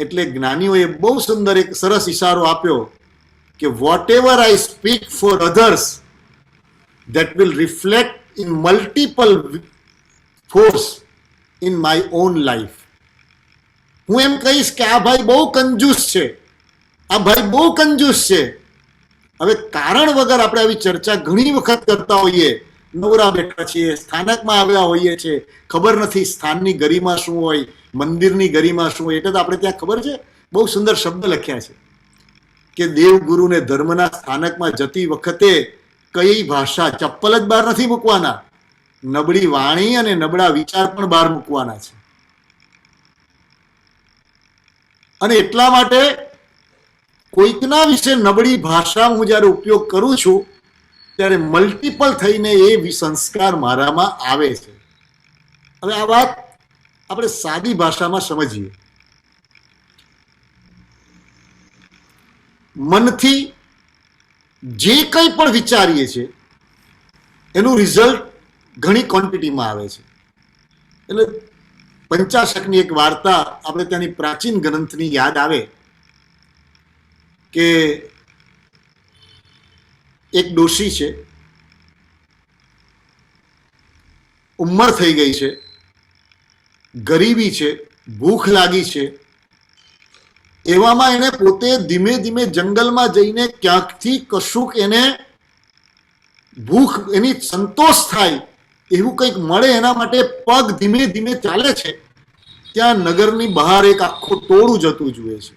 એટલે જ્ઞાનીઓએ બહુ સુંદર એક સરસ ઇશારો આપ્યો કે whatever I speak for others that will reflect in multiple force in my own life. હું એમ કહીશ કે આ ભાઈ બહુ કંજૂસ છે, આ ભાઈ બહુ કંજૂસ છે. હવે કારણ વગર આપણે આવી ચર્ચા ઘણી વખત કરતા હોઈએ, નવરા બેઠા છીએ, સ્થાનકમાં આવ્યા હોઈએ છીએ, ખબર નથી સ્થાનની ગરિમા શું હોય, મંદિરની ગરિમા શું હોય. એટલે તો આપણે ત્યાં ખબર છે, બહુ સુંદર શબ્દ લખ્યા છે કે દેવગુરુને ધર્મના સ્થાનકમાં જતી વખતે કઈ ભાષા, ચપ્પલ જ બહાર નથી મૂકવાના, નબળી વાણી અને નબળા વિચાર પણ બહાર મૂકવાના છે. અને એટલા માટે કોઈકના વિશે નબળી ભાષા હું જ્યારે ઉપયોગ કરું છું ત્યારે મલ્ટિપલ થઈને એ સંસ્કાર મારામાં આવે છે. હવે આ વાત આપણે સાદી ભાષામાં સમજીએ. મનથી જે કંઈ પણ વિચારીએ છીએ એનું રિઝલ્ટ ઘણી ક્વોન્ટિટીમાં આવે છે. એટલે પંચાશકની એક વાર્તા આપણે ત્યાંની પ્રાચીન ગ્રંથની યાદ આવે કે એક ડોશી છે, ઉંમર થઈ ગઈ છે, ગરીબી છે, ભૂખ લાગી છે. એવામાં એને પોતે ધીમે ધીમે જંગલમાં જઈને ક્યાંકથી કશુંક એને ભૂખ, એની સંતોષ થાય એવું કંઈક મળે એના માટે પગ ધીમે ધીમે ચાલે છે. ત્યાં નગરની બહાર એક આખું ટોળું જતું જુએ છે.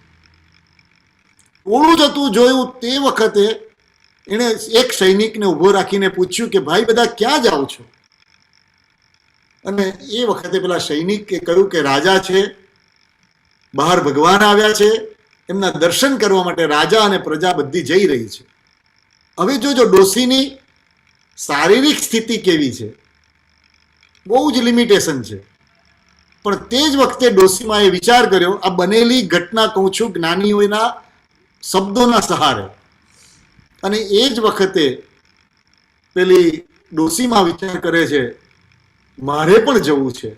ટોળું જતું જોયું તે વખતે એણે એક સૈનિકને ઊભો રાખીને પૂછ્યું કે ભાઈ બધા ક્યાં જાઓ છો? અને એ વખતે પેલા સૈનિકે કહ્યું કે રાજા છે, બહાર ભગવાન આવ્યા છે, એમના દર્શન કરવા માટે રાજા અને પ્રજા બધી જઈ રહી છે. હવે જોજો ડોશીની શારીરિક સ્થિતિ કેવી છે, બહુ જ લિમિટેશન છે. પણ તે જ વખતે ડોશીમાં એ વિચાર કર્યો, આ બનેલી ઘટના કહું છું જ્ઞાનીઓના શબ્દોના સહારે, અને એ જ વખતે પેલી ડોશીમાં વિચાર કરે છે, મારે પણ જવું છે,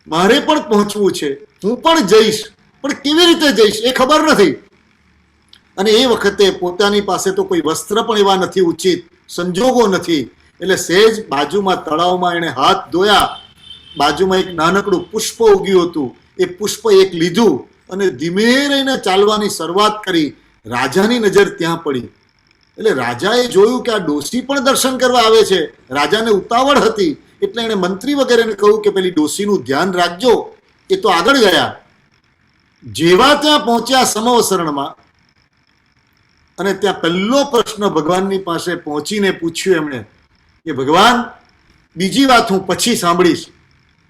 મારે પણ પહોંચવું છે, હું પણ જઈશ, પણ કેવી રીતે જઈશ એ ખબર નથી. અને એ વખતે પોતાની પાસે તો કોઈ વસ્ત્ર પણ એવા નથી ઉચિત, સંજોગો નથી. એટલે સહેજ બાજુમાં તળાવમાં એણે હાથ ધોયા, બાજુમાં એક નાનકડું પુષ્પ ઉગ્યું હતું, એ પુષ્પ એક લીધું અને ધીમે રહીને ચાલવાની શરૂઆત કરી. રાજાની નજર ત્યાં પડી. એટલે રાજાએ જોયું કે આ ડોશી પણ દર્શન કરવા આવે છે. રાજાને ઉતાવળ હતી એટલે એણે મંત્રી વગેરેને કહ્યું કે પેલી ડોશીનું ધ્યાન રાખજો. એ તો આગળ ગયા. જેવા ત્યાં પહોંચ્યા સમવસરણમાં, અને ત્યાં પહેલો પ્રશ્ન ભગવાનની પાસે પહોંચીને પૂછ્યું એમણે કે ભગવાન, બીજી વાત હું પછી સાંભળીશ,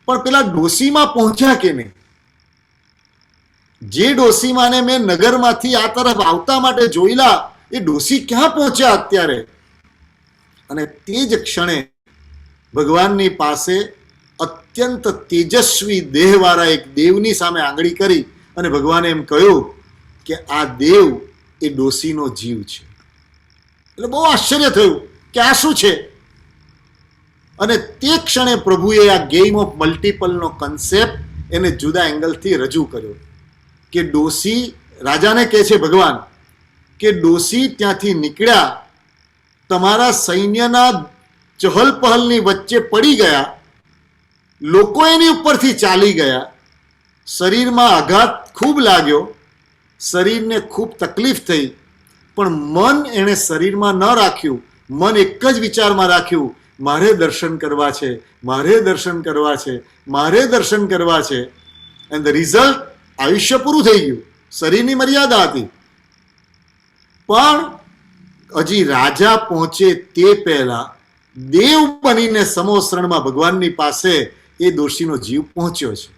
પણ પેલા ડોશીમાં પહોંચ્યા કે નહીં? જે ડોશીમાને મેં નગરમાંથી આ તરફ આવતા માટે જોયેલા, એ ડોશી ક્યાં પહોંચ્યા અત્યારે? અને તે જ ક્ષણે ભગવાનની પાસે અત્યંત તેજસ્વી દેહવાળા એક દેવની સામે આંગળી કરી અને ભગવાને એમ કહ્યું કે આ દેવ એ ડોશીનો જીવ છે. એટલે બહુ આશ્ચર્ય થયું કે આ શું છે. અને તે ક્ષણે પ્રભુએ આ ગેમ ઓફ મલ્ટિપલનો કન્સેપ્ટ એને જુદા એંગલથી રજૂ કર્યો કે ડોશી, રાજાને કહે છે ભગવાન કે ડોશી ત્યાંથી નીકળ્યા, તમારા સૈન્યના ચહલ પહલની વચ્ચે પડી ગયા, લોકો એની ઉપરથી ચાલી ગયા, શરીરમાં આઘાત ખૂબ લાગ્યો, શરીરને ખૂબ તકલીફ થઈ, પણ મન એણે શરીરમાં ન રાખ્યું. મન એક જ વિચારમાં રાખ્યું, મારે દર્શન કરવા છે, મારે દર્શન કરવા છે, મારે દર્શન કરવા છે. એન્ડ ધ રિઝલ્ટ, આયુષ્ય પૂરું થઈ ગયું. શરીરની મર્યાદા હતી. પણ હજી રાજા પહોંચે તે પહેલા દેવ બનીને સમોસરણમાં ભગવાનની પાસે એ દોષીનો જીવ પહોંચ્યો છે.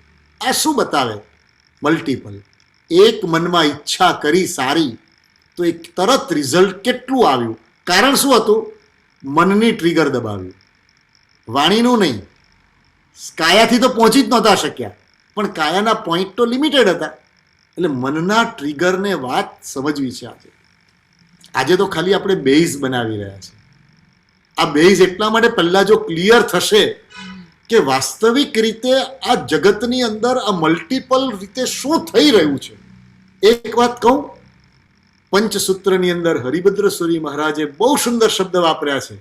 આ શું બતાવે? મલ્ટિપલ. એક મનમાં ઈચ્છા કરી સારી, તો એક તરત રિઝલ્ટ કેટલું આવ્યું? કારણ શું હતું? મનની ટ્રિગર દબાવ્યું, વાણીનું નહીં. કાયાથી તો પહોંચી જ નહોતા શક્યા, પણ કાયાના પોઈન્ટ તો લિમિટેડ હતા. એટલે મનના ટ્રિગરને વાત સમજવી છે. આજે તો ખાલી આપણે બેઝ બનાવી રહ્યા છે. આ બેઝ એટલા માટે પહેલા જો ક્લિયર થશે કે વાસ્તવિક રીતે આ જગતની અંદર આ મલ્ટિપલ રીતે શું થઈ રહ્યું છે. એક વાત કહું, પંચસૂત્રની અંદર હરિભદ્ર સૂરી મહારાજે બહુ સુંદર શબ્દ વાપર્યા છે.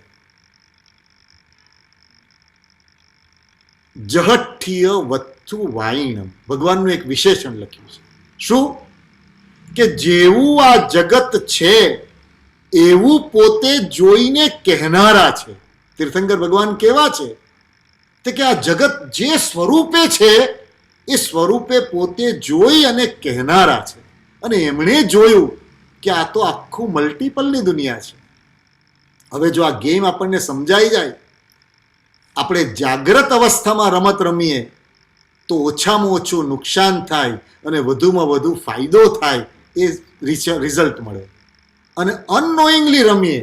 જહઠ્ઠીય વત્થુ વાઈણમ, ભગવાનનું એક વિશેષણ લખ્યું છે. શું? કે જેવું આ જગત છે એવું પોતે જોઈને કહેનારા છે. તીર્થંકર ભગવાન કેવા છે? તે કે આ જગત જે સ્વરૂપે છે એ સ્વરૂપે પોતે જોઈ અને કહેનારા છે. અને એમણે જોયું કે આ તો આખું મલ્ટિપલની દુનિયા છે. હવે જો આ ગેમ આપણને સમજાઈ જાય, આપણે જાગ્રત અવસ્થામાં રમત રમીએ તો ઓછામાં ઓછું નુકસાન થાય અને વધુમાં વધુ ફાયદો થાય એ રિઝલ્ટ મળે. અને અનનોઈંગલી રમીએ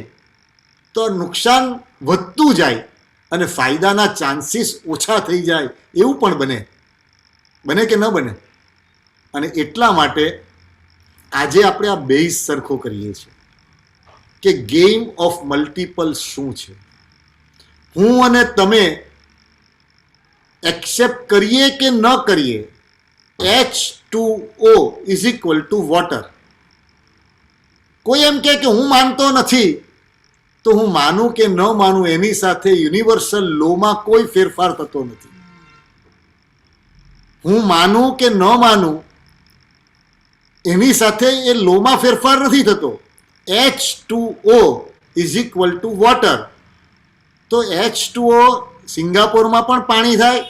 તો નુકસાન વધતું જાય અને ફાયદાના ચાન્સીસ ઓછા થઈ જાય એવું પણ બને કે ન બને? અને એટલા માટે આજે આપણે આ બેઝ સરખો કરીએ છીએ કે ગેમ ઓફ મલ્ટિપલ શું છે. હું અને તમે એક્સેપ્ટ કરીએ કે ન કરીએ, H2O is equal to water. કોઈ એમ કે હું માનતો નથી, તો હું માનું કે ન માનું એની સાથે યુનિવર્સલ લોમાં કોઈ ફેરફાર થતો નથી. હું માનું કે ન માનું એની સાથે એ લોમાં ફેરફાર નથી થતો. H2O is equal to water. તો H2O સિંગાપોરમાં પણ પાણી થાય,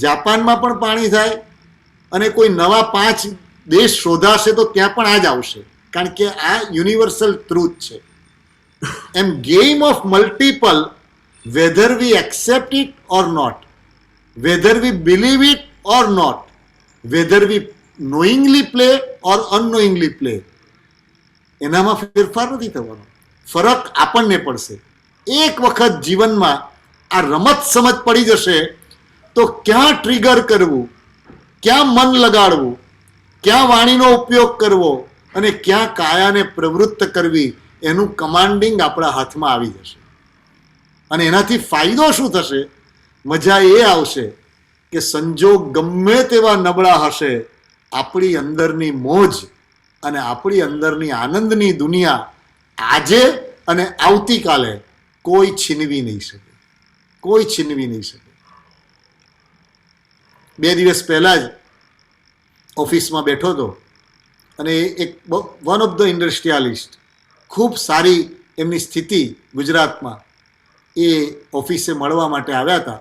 જાપાનમાં પણ પાણી થાય, અને કોઈ નવા 5 દેશ શોધાશે તો ત્યાં પણ આ જ આવશે, કારણ કે આ યુનિવર્સલ ટ્રુથ છે. એમ game of multiple, whether we accept it or not, whether we believe it or not, whether we knowingly play or unknowingly play, એનામાં ફેરફાર નથી થવાનો. ફરક આપણને પડશે. એક વખત જીવનમાં આ રમત સમજ પડી જશે તો ક્યાં ટ્રિગર કરવું, ક્યાં મન લગાડવું, ક્યાં વાણીનો ઉપયોગ કરવો અને ક્યાં કાયાને પ્રવૃત્ત કરવી, એનું કમાન્ડિંગ આપણા હાથમાં આવી જશે. અને એનાથી ફાયદો શું થશે? મજા એ આવશે કે સંજોગ ગમે તેવા નબળા હશે, આપણી અંદરની મોજ અને આપણી અંદરની આનંદની દુનિયા આજે અને આવતીકાલે કોઈ છીનવી નહીં શકે, કોઈ છીનવી નહીં શકે. 2 દિવસ પહેલા જ ઓફિસમાં બેઠો હતો અને એક વન ઓફ ધ ઇન્ડસ્ટ્રીયાલિસ્ટ, ખૂબ સારી એમની સ્થિતિ ગુજરાતમાં, એ ઓફિસે મળવા માટે આવ્યા હતા.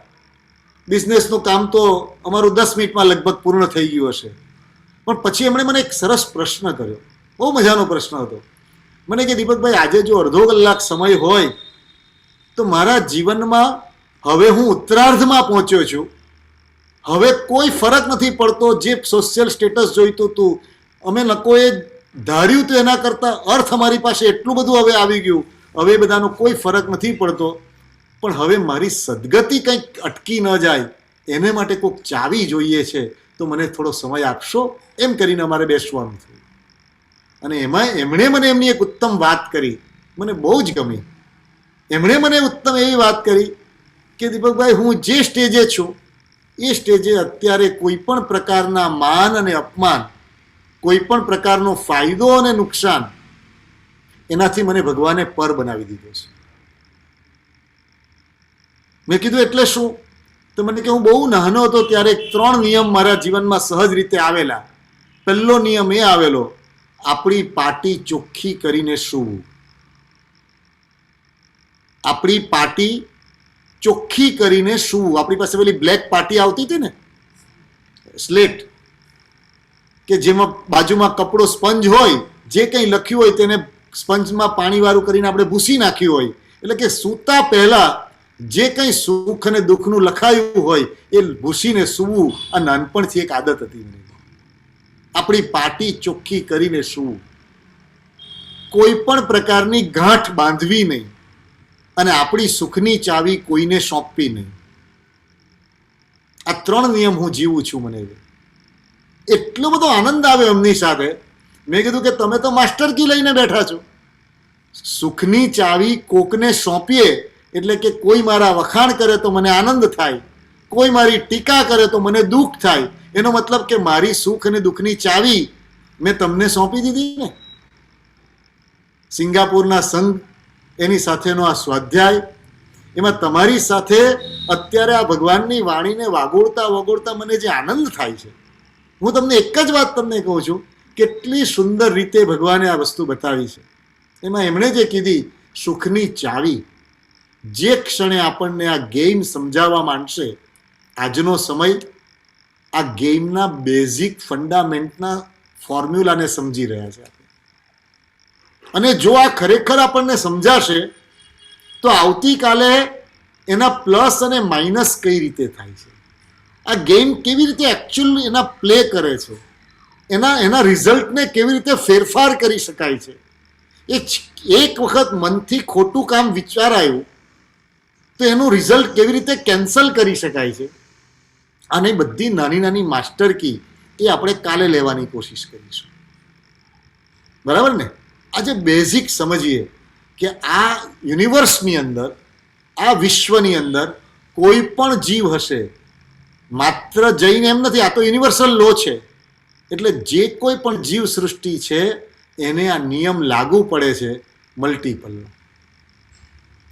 બિઝનેસનું કામ તો અમારું 10 મિનિટમાં લગભગ પૂર્ણ થઈ ગયું હશે. પણ પછી એમણે મને એક સરસ પ્રશ્ન કર્યો, બહુ મજાનો પ્રશ્ન હતો. મને કે દીપકભાઈ, આજે જો અડધો કલાક સમય હોય તો મારા જીવનમાં હવે હું ઉત્તરાર્ધમાં પહોંચ્યો છું, હવે કોઈ ફરક નથી પડતો. જે સોશિયલ સ્ટેટસ જોઈતું હતું, અમે લોકોએ ધાર્યું તો એના કરતાં અર્થ અમારી પાસે એટલું બધું હવે આવી ગયું, હવે બધાનો કોઈ ફરક નથી પડતો. પણ હવે મારી સદગતિ કંઈક અટકી ન જાય એને માટે કોઈક ચાવી જોઈએ છે, તો મને થોડો સમય આપશો? એમ કરીને અમારે બેસવાનું થયું. અને એમણે મને એમની એક ઉત્તમ વાત કરી, મને બહુ જ ગમી. એમણે મને ઉત્તમ એવી વાત કરી કે દીપકભાઈ, હું જે સ્ટેજે છું એ સ્ટેજે અત્યારે કોઈ પણ પ્રકારના માન અને અપમાન, કોઈ પણ પ્રકારનો ફાયદો અને નુકસાન, એનાથી મને ભગવાને પર બનાવી દીધો છે. મેં કીધું એટલે શું? તો મને કે હું બહુ નાનો હતો ત્યારે 3 નિયમ મારા જીવનમાં સહજ રીતે આવેલા. પહેલો નિયમ એ આવેલો, આપણી પાટી ચોખ્ખી કરીને સૂવું. આપણી પાટી ચોખ્ખી કરીને સૂવું. આપણી પાસે પેલી બ્લેક પાટી આવતી હતી ને, સ્લેટ, કે જેમાં બાજુમાં કપડો સ્પંજ હોય, જે કંઈ લખ્યું હોય તેને સ્પંજમાં પાણીવાળું કરીને આપણે ભૂસી નાખ્યું હોય. એટલે કે સૂતા પહેલા જે કંઈ સુખ અને દુઃખનું લખાયું હોય એ ભૂસીને સૂવું. આ નાનપણથી એક આદત હતી. આપણી પાટી ચોખ્ખી કરીને સૂવું. કોઈ પણ પ્રકારની ગાંઠ બાંધવી નહીં અને આપણી સુખની ચાવી કોઈને સોંપવી નહીં. આ 3 નિયમ હું જીવું છું. મને એટલો બધો આનંદ આવે એમની સાથે. મેં કીધું કે તમે તો માસ્ટર કી લઈને બેઠા છો. સુખની ચાવી કોકને સોંપીએ એટલે કે કોઈ મારા વખાણ કરે તો મને આનંદ થાય, કોઈ મારી ટીકા કરે તો મને દુઃખ થાય. એનો મતલબ કે મારી સુખ અને દુઃખની ચાવી મેં તમને સોંપી દીધી ને. સિંગાપુરના સંઘ એની સાથેનો આ સ્વાધ્યાય, એમાં તમારી સાથે અત્યારે આ ભગવાનની વાણીને વાગોળતા મને જે આનંદ થાય છે, હું તમને એક જ વાત તમને કહું છું, કેટલી સુંદર રીતે ભગવાને આ વસ્તુ બતાવી છે. એમાં એમણે જે કીધી સુખની ચાવી, જે ક્ષણે આપણને આ ગેમ સમજાવવા માંડશે, આજનો સમય આ ગેમના બેઝિક ફંડામેન્ટના ફોર્મ્યુલાને સમજી રહ્યા છે. અને જો આ ખરેખર આપણને સમજાશે તો આવતીકાલે એના પ્લસ અને માઇનસ કઈ રીતે થાય છે, આ ગેમ કેવી રીતે એકચ્યુઅલી એના પ્લે કરે છે, એના રિઝલ્ટને કેવી રીતે ફેરફાર કરી શકાય છે. એક વખત મનથી ખોટું કામ વિચારાયું તો એનું રિઝલ્ટ કેવી રીતે કેન્સલ કરી શકાય છે. અને બધી નાની નાની માસ્ટર કી એ આપણે કાલે લેવાની કોશિશ કરીશું. બરાબર ને? આજે બેઝિક સમજીએ કે આ યુનિવર્સની અંદર, આ વિશ્વની અંદર કોઈ પણ જીવ હશે, માત્ર જઈને એમ નથી, આ તો યુનિવર્સલ લો છે. એટલે જે કોઈ પણ જીવ સૃષ્ટિ છે એને આ નિયમ લાગુ પડે છે મલ્ટિપલનો.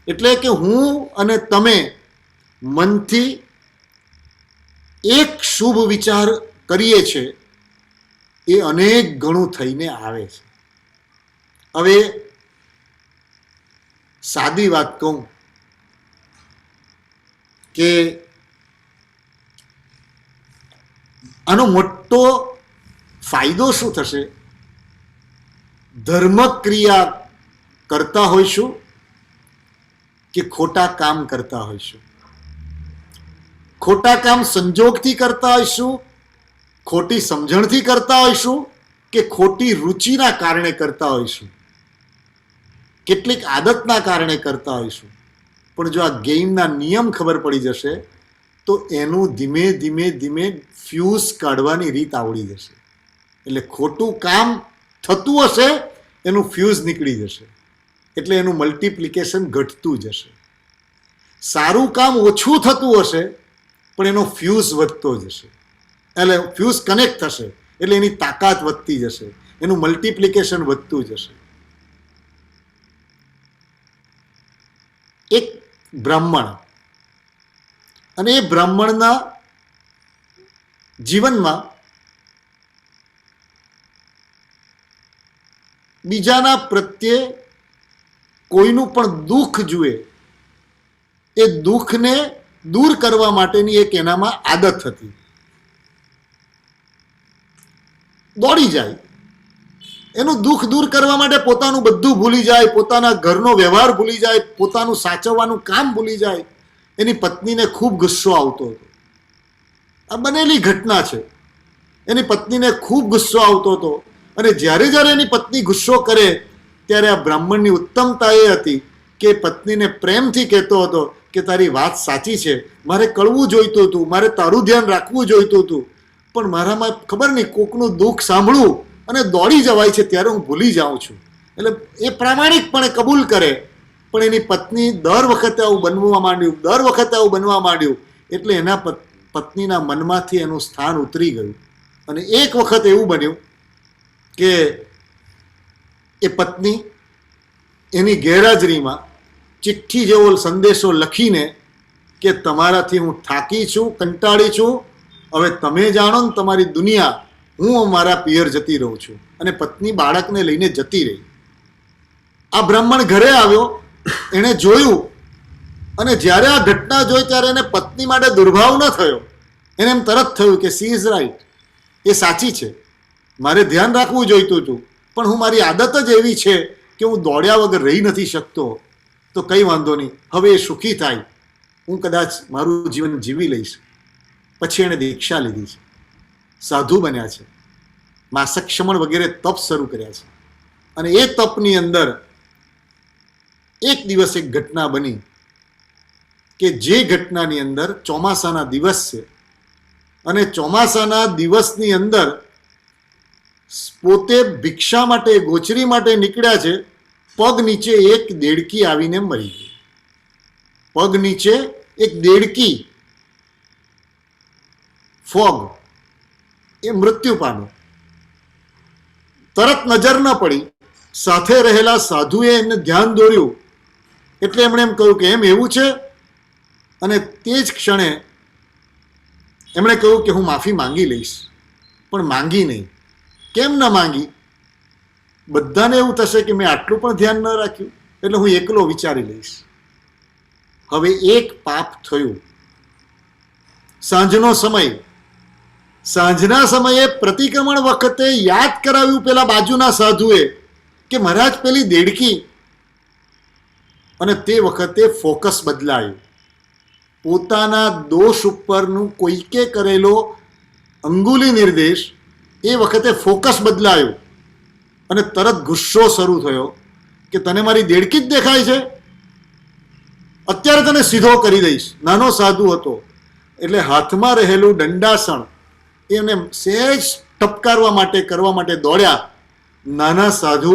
એટલે કે હું અને તમે મનથી એક શુભ વિચાર કરીએ છીએ એ અનેક ગણું થઈને આવે છે. હવે સાદી વાત કહું કે આનો મોટો ફાયદો શું થશે? ધર્મક્રિયા કરતા હોઈશું કે ખોટા કામ કરતા હોઈશું, ખોટા કામ સંજોગથી કરતા હોઈશું, ખોટી સમજણથી કરતા હોઈશું કે ખોટી રુચિના કારણે કરતા હોઈશું, કેટલીક આદતના કારણે કરતા હોઈશું, પણ જો આ ગેમના નિયમ ખબર પડી જશે તો એનું ધીમે ધીમે ધીમે ફ્યુઝ કાઢવાની રીત આવડી જશે. એટલે ખોટું કામ થતું હશે એનું ફ્યુઝ નીકળી જશે, એટલે એનું મલ્ટિપ્લિકેશન ઘટતું જશે. સારું કામ ઓછું થતું હશે પણ એનો ફ્યુઝ વધતો જશે, એટલે ફ્યુઝ કનેક્ટ થશે એટલે એની તાકાત વધતી જશે, એનું મલ્ટિપ્લિકેશન વધતું જશે. એક બ્રાહ્મણ, અને એ બ્રાહ્મણના જીવનમાં બીજાના પ્રત્યે કોઈનું પણ દુઃખ જુએ, એ દુઃખને દૂર કરવા માટેની એક એનામાં આદત હતી. દોડી જાય, એનું દુઃખ દૂર કરવા માટે પોતાનું બધું ભૂલી જાય, પોતાના ઘરનો વ્યવહાર ભૂલી જાય, પોતાનું સાચવવાનું કામ ભૂલી જાય. એની પત્નીને ખૂબ ગુસ્સો આવતો હતો. આ બનેલી ઘટના છે. એની પત્નીને ખૂબ ગુસ્સો આવતો હતો, અને જ્યારે જ્યારે એની પત્ની ગુસ્સો કરે ત્યારે આ બ્રાહ્મણની ઉત્તમતા એ હતી કે પત્નીને પ્રેમથી કહેતો હતો કે તારી વાત સાચી છે, મારે કળવું જોઈતું હતું, મારે તારું ધ્યાન રાખવું જોઈતું હતું, પણ મારામાં ખબર નહીં કોકનું દુઃખ સાંભળવું અને દોડી જવાય છે ત્યારે હું ભૂલી જાઉં છું. એટલે એ પ્રામાણિકપણે કબૂલ કરે, પણ એની પત્ની દર વખતે આવું બનવા માંડ્યું એટલે એના પત્નીના મનમાંથી એનું સ્થાન ઉતરી ગયું. અને એક વખત એવું બન્યું કે એ પત્ની એની ગેરહાજરીમાં ચિઠ્ઠી જેવો સંદેશો લખીને કે તમારાથી હું થાકી છું, કંટાળી છું, હવે તમે જાણો ને તમારી દુનિયા, હું મારા પિયર જતી રહું છું. અને પત્ની બાળકને લઈને જતી રહી. આ બ્રાહ્મણ ઘરે આવ્યો, એણે જોયું, અને જ્યારે આ ઘટના જોઈ ત્યારે એને પત્ની માટે દુર્ભાવ ન થયો. એને એમ તરત થયું કે સી ઇઝ રાઈટ, એ સાચી છે, મારે ધ્યાન રાખવું જોઈતું હતું, પણ હું મારી આદત જ એવી છે કે હું દોડ્યા વગર રહી નથી શકતો, તો કંઈ વાંધો નહીં, હવે એ સુખી થાય, હું કદાચ મારું જીવન જીવી લઈશ. પછી એણે દીક્ષા લીધી છે, સાધુ બન્યા છે, માસક ક્ષમણ વગેરે તપ શરૂ કર્યા છે, અને એ તપની અંદર એક દિવસ એક ઘટના બની કે જે ઘટનાની અંદર ચોમાસાના દિવસ છે અને ચોમાસાના દિવસની અંદર પોતે ભિક્ષા માટે ગોચરી માટે નીકળ્યા છે, પગ નીચે એક દેડકી આવીને મરી ગઈ. પગ નીચે એક દેડકી ફોગ એ મૃત્યુ પામ્યો. તરત નજર ન પડી, સાથે રહેલા સાધુએ એમને ધ્યાન દોર્યું એટલે એમણે એમ કહ્યું કે એમ એવું છે, અને તે જ ક્ષણે એમણે કહ્યું કે હું માફી માંગી લઈશ. પણ માંગી નહીં. કેમ ન માંગી? બધાને એવું થશે કે મેં આટલું પણ ધ્યાન ન રાખ્યું, એટલે હું એકલો વિચારી લઈશ. હવે એક પાપ થયું. સાંજનો સમય, સાંજના સમયે પ્રતિક્રમણ વખતે યાદ કરાવ્યું પેલા બાજુના સાધુએ કે મહારાજ પેલી દેડકી, અને તે વખતે ફોકસ બદલાયું. પોતાના દોષ ઉપરનું કોઈકે કરેલો અંગુલી નિર્દેશ, એ વખતે ફોકસ બદલાયું અને તરત ગુસ્સો શરૂ થયો કે તને મારી દેડકી જ દેખાય છે, અત્યારે તને સીધો કરી દઈશ. નાનો સાધુ હતો એટલે હાથમાં રહેલું દંડાસણ એને સહેજ ટપકારવા માટે કરવા માટે દોડ્યા. નાના સાધુ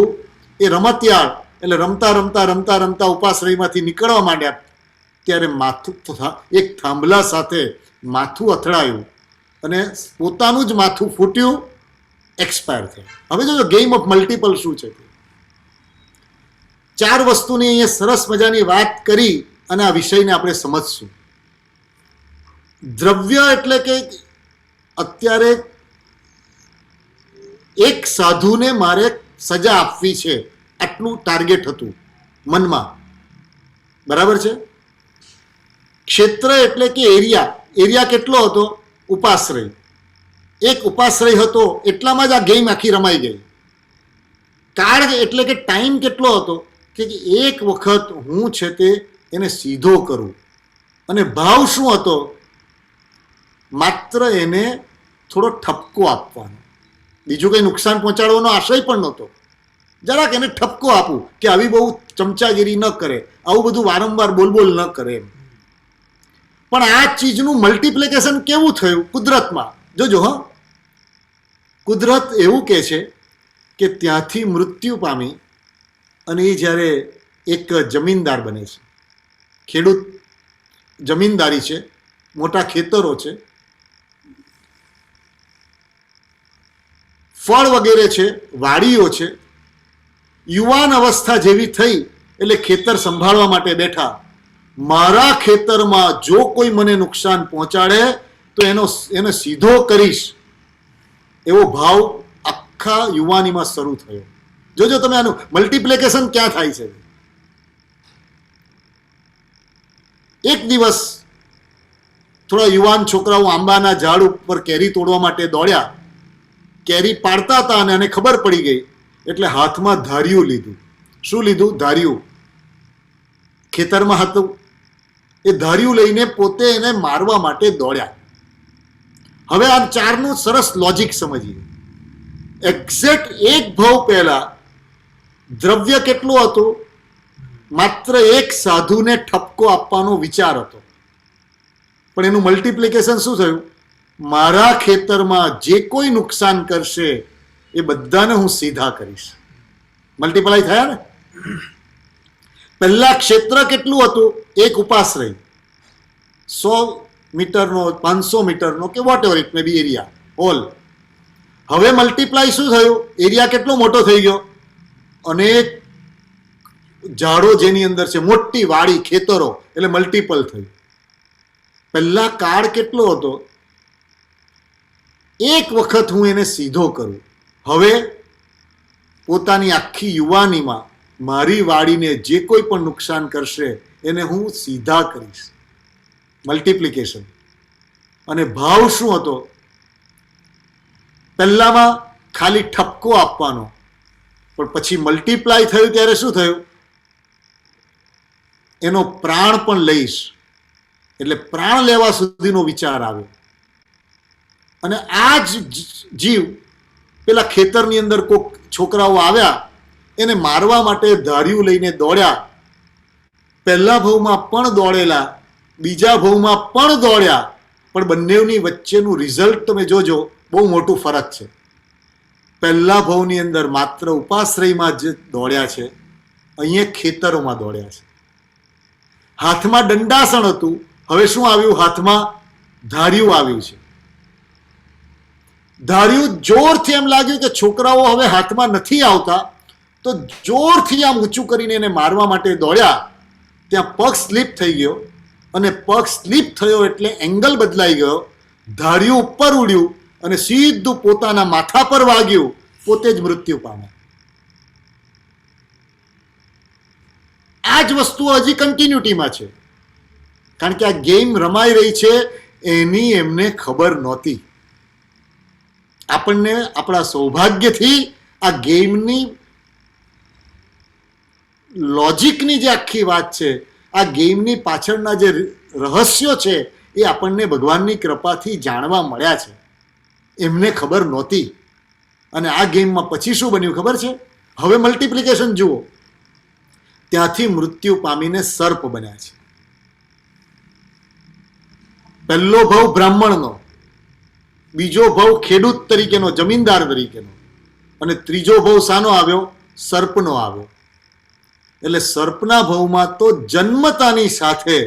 એ રમતિયાળ એટલે રમતા રમતા રમતા રમતા ઉપાશ્રયમાંથી નીકળવા માંડ્યા ત્યારે માથું એક થાંભલા સાથે માથું અથડાયું અને પોતાનું જ માથું ફૂટ્યું, એક્સપાયર થયા. હવે જો ગેમ ઓફ મલ્ટિપલ શું છે? 4 વસ્તુની અહીંયા સરસ મજાની વાત કરી અને આ વિષયને આપણે સમજશું. દ્રવ્ય એટલે કે અત્યારે એક સાધુને મારે સજા આપવી છે, આટલું ટાર્ગેટ હતું મનમાં, બરાબર છે. ક્ષેત્ર એટલે કે એરિયા, એરિયા કેટલો હતો? ઉપાશ્રય. એક ઉપાશ્રય હતો એટલામાં જ આ ગેમ આખી રમાઈ ગઈ. કાળ એટલે કે ટાઈમ કેટલો હતો કે એક વખત હું છે તે એને સીધો કરું. અને ભાવ શું હતો? માત્ર એને થોડો ઠપકો આપવાનો, બીજું કંઈ નુકસાન પહોંચાડવાનો આશય પણ નહોતો. જરાક એને ઠપકો આપું કે આવી બહુ ચમચાગીરી ન કરે, આવું બધું વારંવાર બોલબોલ ન કરે એમ. પણ આ ચીજનું મલ્ટિપ્લિકેશન કેવું થયું કુદરતમાં? જોજો હ, કુદરત એવું કહે છે કે ત્યાંથી મૃત્યુ પામી અને એ જ્યારે એક જમીનદાર બને છે, ખેડૂત જમીનદારી છે, મોટા ખેતરો છે, ફળ વગેરે છે, વાડીઓ છે. યુવાન અવસ્થા જેવી થઈ એટલે ખેતર સંભાળવા માટે બેઠા. મારા ખેતરમાં જો કોઈ મને નુકસાન પહોંચાડે તો એને સીધો કરીશ, એવો ભાવ આખા યુવાનીમાં શરૂ થયો. જોજો તમે આનું મલ્ટિપ્લિકેશન ક્યાં થાય છે. એક દિવસ થોડા યુવાન છોકરાઓ આંબાના ઝાડ ઉપર કેરી તોડવા માટે દોડ્યા. કેરી પાડતા હતા અને એને ખબર પડી ગઈ એટલે હાથમાં ધાર્યું લીધું. શું લીધું? ધાર્યું. ખેતરમાં હતું એ ધાર્યું લઈને પોતે એને મારવા માટે દોડ્યા. હવે આ 4નું સરસ લોજિક સમજીએ. એક્ઝેક્ટ એક ભાવ પહેલા દ્રવ્ય કેટલું હતું? માત્ર એક સાધુને ઠપકો આપવાનો વિચાર હતો. પણ એનું મલ્ટિપ્લિકેશન શું થયું? મારા ખેતરમાં જે કોઈ નુકસાન કરશે એ બધાને હું સીધા કરીશ. મલ્ટીપ્લાય થયા ને. પહેલા ક્ષેત્ર કેટલું હતું? એક ઉપાશ્રય, 100 મીટરનો, 500 મીટરનો કે whatever it may be area whole. હવે મલ્ટીપ્લાય શું થયું? એરિયા કેટલો મોટો થઈ ગયો? અનેક ઝાડો જેની અંદર છે, મોટી વાડી, ખેતરો, એટલે મલ્ટિપલ થયું. પહેલા કાળ કેટલો હતો? એક વખત હું એને સીધો કરું. હવે પોતાની આખી યુવાનીમાં મારી વાડીને જે કોઈ પણ નુકસાન કરશે એને હું સીધા કરીશ. મલ્ટિપ્લિકેશન. અને ભાવ શું હતો? પહેલામાં ખાલી ઠપકો આપવાનો, પણ પછી મલ્ટીપ્લાય થયું ત્યારે શું થયું? એનો પ્રાણ પણ લઈશ, એટલે પ્રાણ લેવા સુધીનો વિચાર આવ્યો. અને આ જ જીવ પેલા ખેતરની અંદર કોઈક છોકરાઓ આવ્યા એને મારવા માટે ધાર્યું લઈને દોડ્યા. પહેલા ભાવમાં પણ દોડેલા, બીજા ભાવમાં પણ દોડ્યા, પણ બંનેની વચ્ચેનું રિઝલ્ટ તમે જોજો, બહુ મોટું ફરક છે. પહેલા ભાવની અંદર માત્ર ઉપાશ્રયમાં જ દોડ્યા છે, અહીંયા ખેતરોમાં દોડ્યા છે. હાથમાં દંડાસણ હતું, હવે શું આવ્યું? હાથમાં ધાર્યું આવ્યું છે. ધાર્યું જોરથી એમ લાગ્યું કે છોકરાઓ હવે હાથમાં નથી આવતા, તો જોરથી આમ ઊંચું કરીને એને મારવા માટે દોડ્યા. ત્યાં પગ સ્લીપ થઈ ગયો, અને પગ સ્લીપ થયો એટલે એંગલ બદલાઈ ગયો. ધાર્યું ઉપર ઉડ્યું અને સીધું પોતાના માથા પર વાગ્યું, પોતે જ મૃત્યુ પામ્યા. આ જ વસ્તુ હજી કન્ટિન્યુટીમાં છે, કારણ કે આ ગેમ રમાઈ રહી છે એની એમને ખબર નહોતી. આપણને આપણા સૌભાગ્યથી આ ગેમની લોજિકની જે આખી વાત છે, આ ગેમની પાછળના જે રહસ્યો છે, એ આપણને ભગવાનની કૃપાથી જાણવા મળ્યા છે. એમને ખબર નહોતી. અને આ ગેમમાં પછી શું બન્યું ખબર છે? હવે મલ્ટિપ્લિકેશન જુઓ. ત્યાંથી મૃત્યુ પામીને સર્પ બન્યા છે. પહેલો ભાવ બ્રાહ્મણનો, બીજો ભાવ ખેડૂત તરીકેનો, જમીનદાર તરીકેનો, અને ત્રીજો ભાવ શાનો આવ્યો? સર્પનો આવ્યો. એટલે સર્પના ભાવમાં તો જન્મતાની સાથે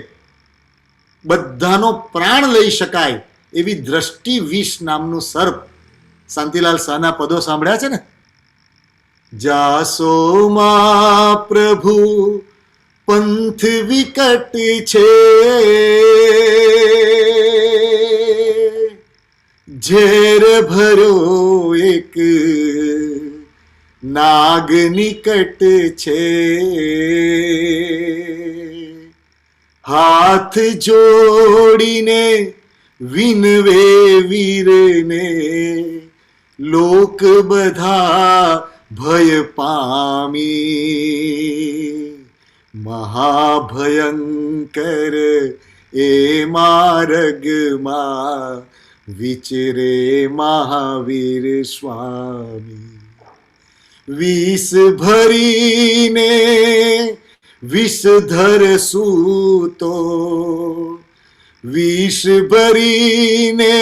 બધાનો પ્રાણ લઈ શકાય એવી દ્રષ્ટિ વિષ નામનું સર્પ. શાંતિલાલ શાહના પદો સાંભળ્યા છે ને? જાસો માં પ્રભુ પંથ વિકટ છે, ઝેર ભરો એક નાગ નિકટ છે, હાથ જોડીને વિનવે વીરને, લોક બધા ભય પામી, મહાભયંકર એ માર્ગમાં વિચરે મહાવીર સ્વામી. વિષ ભરીને વિષધર સૂતો, વિષ ભરીને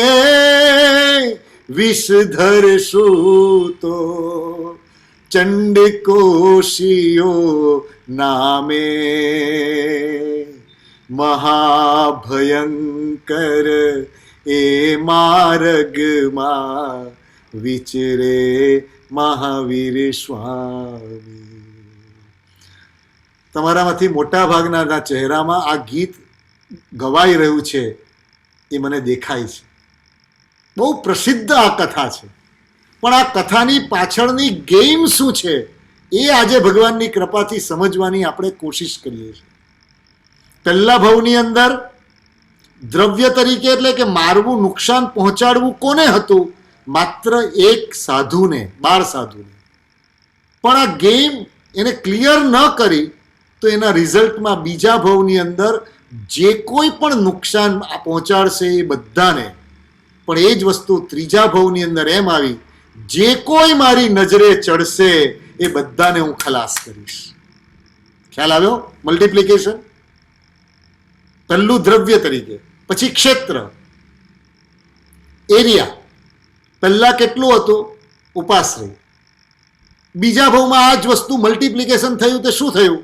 વિષધર સૂતો, ચંડકોશીઓ નામે, મહાભયંકર એ માર્ગમાં વિચરે મહાવીર સ્વામી. તમારામાંથી મોટા ભાગના ચહેરામાં આ ગીત ગવાઈ રહ્યું છે એ મને દેખાય છે. બહુ પ્રસિદ્ધ આ કથા છે, પણ આ કથાની પાછળની ગેમ શું છે એ આજે ભગવાનની કૃપાથી સમજવાની આપણે કોશિશ કરીએ છીએ. પહેલા ભાવની અંદર દ્રવ્ય તરીકે એટલે કે મારવું, નુકસાન પહોંચાડવું કોને હતું? માત્ર એક સાધુને, બાળ સાધુને. પણ આ ગેમ એને ક્લિયર ન કરી તો એના રિઝલ્ટમાં બીજા ભાવની અંદર જે કોઈ પણ નુકસાન પહોંચાડશે એ બધાને, પણ એ જ વસ્તુ ત્રીજા ભાવની અંદર એમ આવી, જે કોઈ મારી નજરે ચડશે એ બધાને હું ખલાસ કરીશ. ખ્યાલ આવ્યો? મલ્ટિપ્લિકેશન. પહેલું દ્રવ્ય તરીકે, પછી ક્ષેત્ર, એરિયા. પહેલા કેટલું હતું? ઉપાશ્રય. બીજા ભાવમાં આ જ વસ્તુ મલ્ટિપ્લિકેશન થયું તો શું થયું?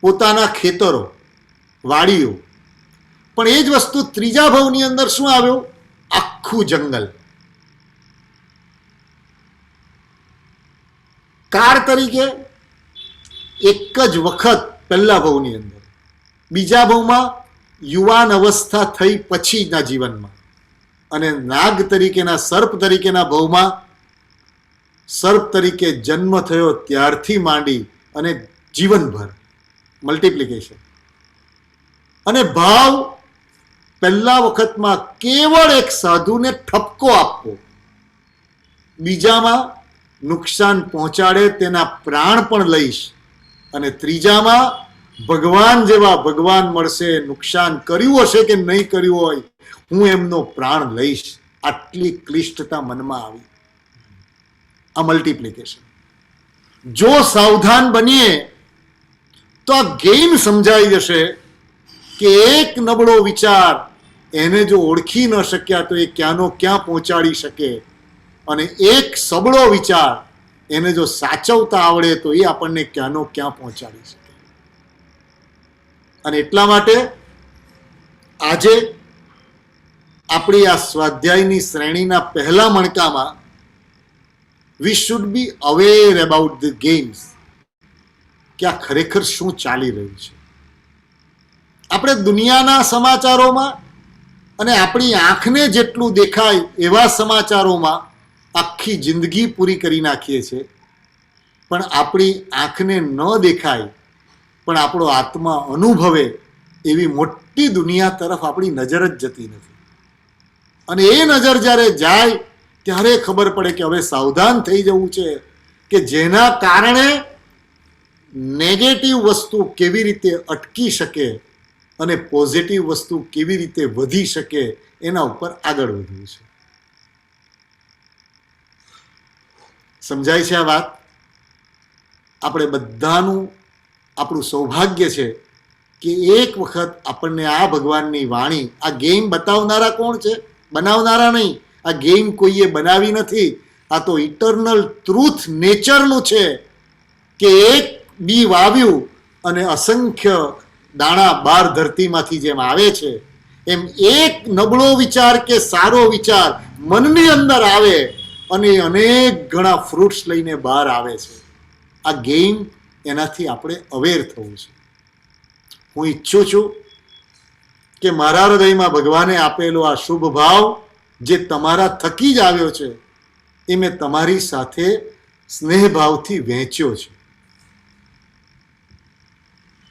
પોતાના ખેતરો, વાડીઓ. પણ એ જ વસ્તુ ત્રીજા ભાવની અંદર શું આવ્યું? આખું જંગલ. કાર તરીકે એક જ વખત પહેલા ભાવની અંદર, બીજા ભાવમાં યુવાન અવસ્થા થઈ પછીના જીવનમાં, અને નાગ તરીકેના, સર્પ તરીકેના ભાવમાં સર્પ તરીકે જન્મ થયો ત્યારથી માંડી અને જીવનભર મલ્ટિપ્લિકેશન. અને ભાવ પહેલા વખતમાં કેવળ એક સાધુને ઠપકો આપવો, બીજામાં નુકસાન પહોંચાડે તેના પ્રાણ પણ લઈશ, અને ત્રીજામાં ભગવાન જેવા ભગવાન મળશે, નુકસાન કર્યું હશે કે નહીં કર્યું હોય, હું એમનો પ્રાણ લઈશ. આટલી ક્લિષ્ટતા મનમાં આવી. આ મલ્ટિપ્લિકેશન. જો સાવધાન બનીએ તો આ ગેમ સમજાઈ જશે કે એક નબળો વિચાર એને જો ઓળખી ન શક્યા તો એ ક્યાંનો ક્યાં પહોંચાડી શકે, અને એક સબળો વિચાર એને જો સાચવતા આવડે તો એ આપણને ક્યાંનો ક્યાં પહોંચાડી શકે. અને એટલા માટે આજે આપણી આ સ્વાધ્યાયની શ્રેણીના પહેલા મણકામાં we should be aware about the games, કે આ ખરેખર શું ચાલી રહ્યું છે. આપણે દુનિયાના સમાચારોમાં અને આપણી આંખને જેટલું દેખાય એવા સમાચારોમાં આખી જિંદગી પૂરી કરી નાખીએ છીએ, પણ આપણી આંખને ન દેખાય પણ આપણો આત્મા અનુભવે એવી મોટી દુનિયા તરફ આપણી નજર જ જતી નથી. અને એ નજર જ્યારે જાય ત્યારે ખબર પડે કે હવે સાવધાન થઈ જવું છે, કે જેના કારણે નેગેટિવ વસ્તુ કેવી રીતે અટકી શકે અને પોઝિટિવ વસ્તુ કેવી રીતે વધી શકે એના ઉપર આગળ વધવું છે. સમજાય છે આ વાત? આપણે બધાનું આપણું સૌભાગ્ય છે કે એક વખત આપણને આ ભગવાનની વાણી, આ ગેમ બતાવનારા કોણ છે? બનાવનારા નહીં. આ ગેમ કોઈએ બનાવી નથી. આ તો ઇટરનલ ટ્રુથ નેચરનું છે કે એક બી વાવ્યું અને અસંખ્ય દાણા બાર ધરતીમાંથી જેમ આવે છે એમ એક નબળો વિચાર કે સારો વિચાર મનની અંદર આવે અને અનેક ઘણા ફ્રૂટ્સ લઈને બહાર આવે છે. આ ગેમ, એનાથી આપણે અવેર થવું છે. હું ઈચ્છું છું કે મારા હૃદયમાં ભગવાને આપેલો આ શુભ ભાવ જે તમારા થકી જ આવ્યો છે એ મેં તમારી સાથે સ્નેહભાવથી વહેંચ્યો છે.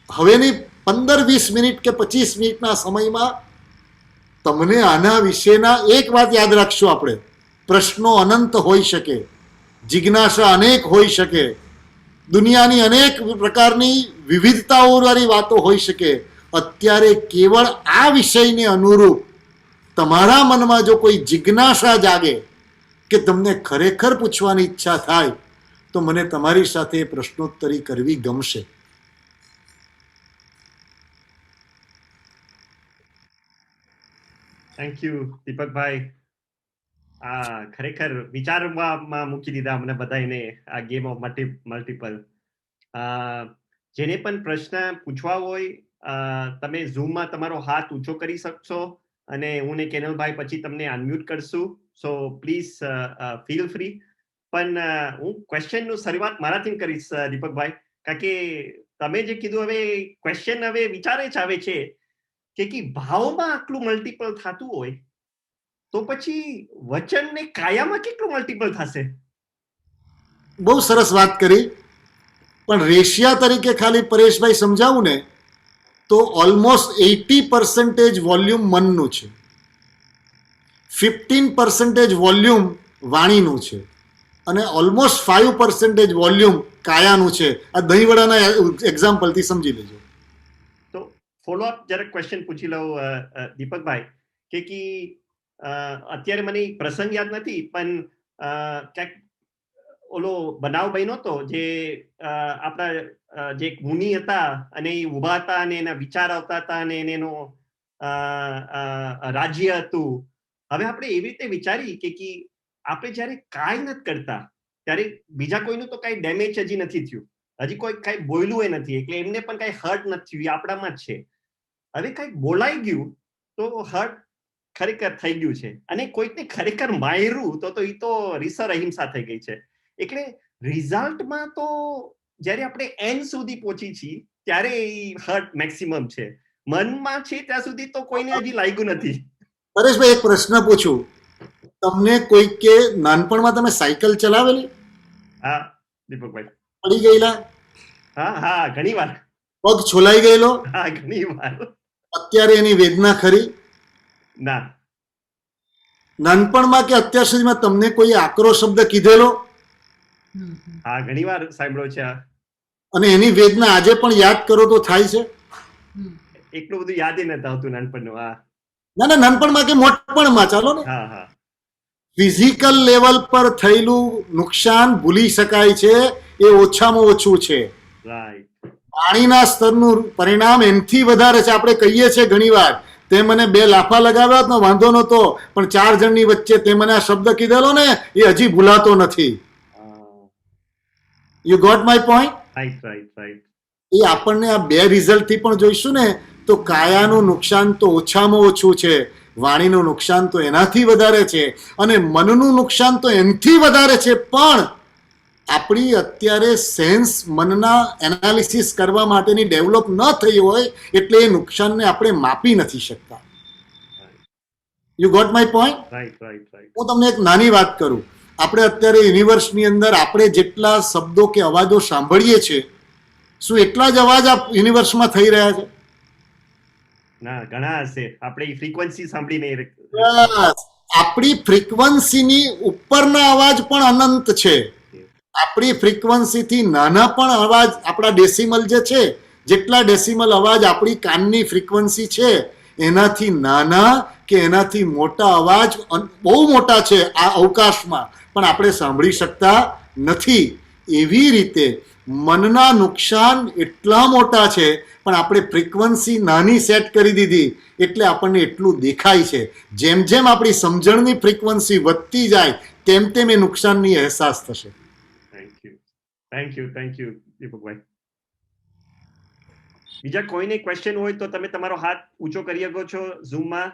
હવેની 15-20 મિનિટ કે 25 મિનિટના સમયમાં તમને આના વિશેના એક વાત યાદ રાખશો. આપણે પ્રશ્નો અનંત હોઈ શકે, જિજ્ઞાસા અનેક હોઈ શકે, દુનિયાની અનેક પ્રકારની વિવિધતાઓવાળી વાતો હોઈ શકે. અત્યારે કેવળ આ વિષયને અનુરૂપ તમારા મનમાં જો કોઈ જિજ્ઞાસા જાગે કે તમને ખરેખર પૂછવાની ઈચ્છા થાય તો મને તમારી સાથે પ્રશ્નોત્તરી કરવી ગમશે. થેન્ક યુ દીપકભાઈ. આ ખરેખર વિચારમાં મૂકી દીધા મને બધાને આ ગેમ ઓફ મલ્ટિપલ. જેને પણ પ્રશ્ન પૂછવા હોય તમે ઝૂમમાં તમારો હાથ ઊંચો કરી શકશો અને હું ને કેનલભાઈ પછી તમને અનમ્યુટ કરશું. So please feel free. પણ હું ક્વેશ્ચનનું શરૂઆત મારાથી કરીશ દીપકભાઈ, કારણ કે તમે જે કીધું હવે ક્વેશ્ચન હવે વિચારે જ આવે છે કે ભાવમાં આટલું મલ્ટિપલ થતું હોય તો પછી વચન ને કાયામાં કેટલું મલ્ટિપલ થશે? બહુ સરસ વાત કરી. પણ રેશિયા તરીકે ખાલી પરેશભાઈ સમજાવું ને તો ઓલમોસ્ટ 80% વોલ્યુમ મનનું છે, 15% વોલ્યુમ વાણીનું છે અને ઓલમોસ્ટ 5% વોલ્યુમ કાયાનું છે. આ દહીંવડાના એક્ઝામ્પલથી સમજી લેજો. તો ફોલોઅપ જરાક ક્વેશ્ચન પૂછી લઉં દીપકભાઈ કે અત્યારે મને પ્રસંગ યાદ નથી પણ ક્યાંક ઓલો બનાવ બન્યો હતો જે આપણા જે મુનિ હતા અને એ ઉભા હતા અને એના વિચાર આવતા હતા અને એનો રાજ્ય હતું. હવે આપણે એવી રીતે વિચારી કે આપણે જયારે કાંઈ નથી કરતા ત્યારે બીજા કોઈનું તો કઈ ડેમેજ હજી નથી થયું, હજી કોઈ કઈ બોલ્યું એ નથી, એટલે એમને પણ કઈ હર્ટ નથી થયું, આપણામાં જ છે. હવે કઈ બોલાઈ ગયું તો હર્ટ ખરેખર થઈ ગયું છે અને કોઈકને ખરેખર માર્યું તો એ તો રીસર અહિંસા થઈ ગઈ છે. એટલે રિઝલ્ટમાં તો જ્યારે આપણે એન્ડ સુધી પહોંચી છીએ ત્યારે એ હર્ટ મેક્સિમમ છે. મનમાં છે ત્યાં સુધી તો કોઈને હજી લાગ્યું નથી. પરેશભાઈ એક પ્રશ્ન પૂછું, તમને કોઈ કે નાનપણમાં તમે સાયકલ ચલાવેલી? હા દીપકભાઈ. પડી ગયેલા? હા ઘણી વાર. પગ છોલાઈ ગયેલો? હા ઘણી વાર. અત્યારે એની વેદના ખરી? ના. નાનપણમાં કે અત્યાર સુધીમાં તમને કોઈ આકરો શબ્દ કીધેલો? હા ઘણી વાર સાંભળ્યો છે. અને એની વેદના આજે પણ યાદ કરો તો થાય છે? એટલું બધું યાદ નથી આવતું નાનપણનું. હા ના નાનપણમાં કે મોટપણમાં, ચાલો ને. હા ફિઝિકલ લેવલ પર થયેલું નુકસાન ભૂલી શકાય છે, એ ઓછામાં ઓછું છે. Right. પાણીના સ્તરનું પરિણામ એનથી વધારે છે. આપણે કહીએ છીએ ઘણીવાર, તે મને 2 લાફા લગાવ્યા હોત ને વાંધો નહોતો, પણ 4 જણની વચ્ચે તે મને આ શબ્દ કીધેલો ને એ હજી ભૂલાતો નથી. You got my point? Right. એ આપણને આ 2 રિઝલ્ટથી પણ જોઈશું ને, તો કાયાનું નુકસાન તો ઓછામાં ઓછું છે, વાણીનું નુકસાન તો એનાથી વધારે છે, અને મનનું નુકસાન તો એનાથી વધારે છે. પણ આપણી અત્યારે સેન્સ મનના એનાલિસિસ કરવા માટેની ડેવલપ ન થઈ હોય એટલે એ નુકસાનને આપણે માપી નથી શકતા. You got my point? Right. હું તમને એક નાની વાત કરું. આપણે અત્યારે યુનિવર્સની અંદર આપણે જેટલા શબ્દો કે અવાજો સાંભળીએ છીએ, શું એટલા જ અવાજ આ યુનિવર્સમાં થઈ રહ્યા છે? ના, ઘણા હશે. આપણે ઈ ફ્રીક્વન્સી સાંભળી નહીં. બસ, આપણી ફ્રીક્વન્સીની ઉપરના અવાજ પણ અનંત છે. આપણી ફ્રીક્વન્સીથી નાના પણ અવાજ, આપણા ડેસિમલ જે છે, જેટલા ડેસિમલ અવાજ આપણી કાનની ફ્રીક્વન્સી છે, એનાથી નાના કે એનાથી મોટા અવાજ બહુ મોટા છે આ અવકાશમાં, પણ આપણે સાંભળી શકતા નથી. એવી રીતે મનના નુકસાન એટલા મોટા છે, પણ આપણે ફ્રીક્વન્સી નાની સેટ કરી દીધી એટલે આપણને એટલું દેખાય છે. જેમ જેમ આપણી સમજણની ફ્રીક્વન્સી વધતી જાય તેમ તેમ એ નુકસાનની અહેસાસ થશે. Thank you, દીપકભાઈ. બીજા કોઈને ક્વેશ્ચન હોય તો તમે તમારો હાથ ઊંચો કરી શકો છો ઝૂમમાં.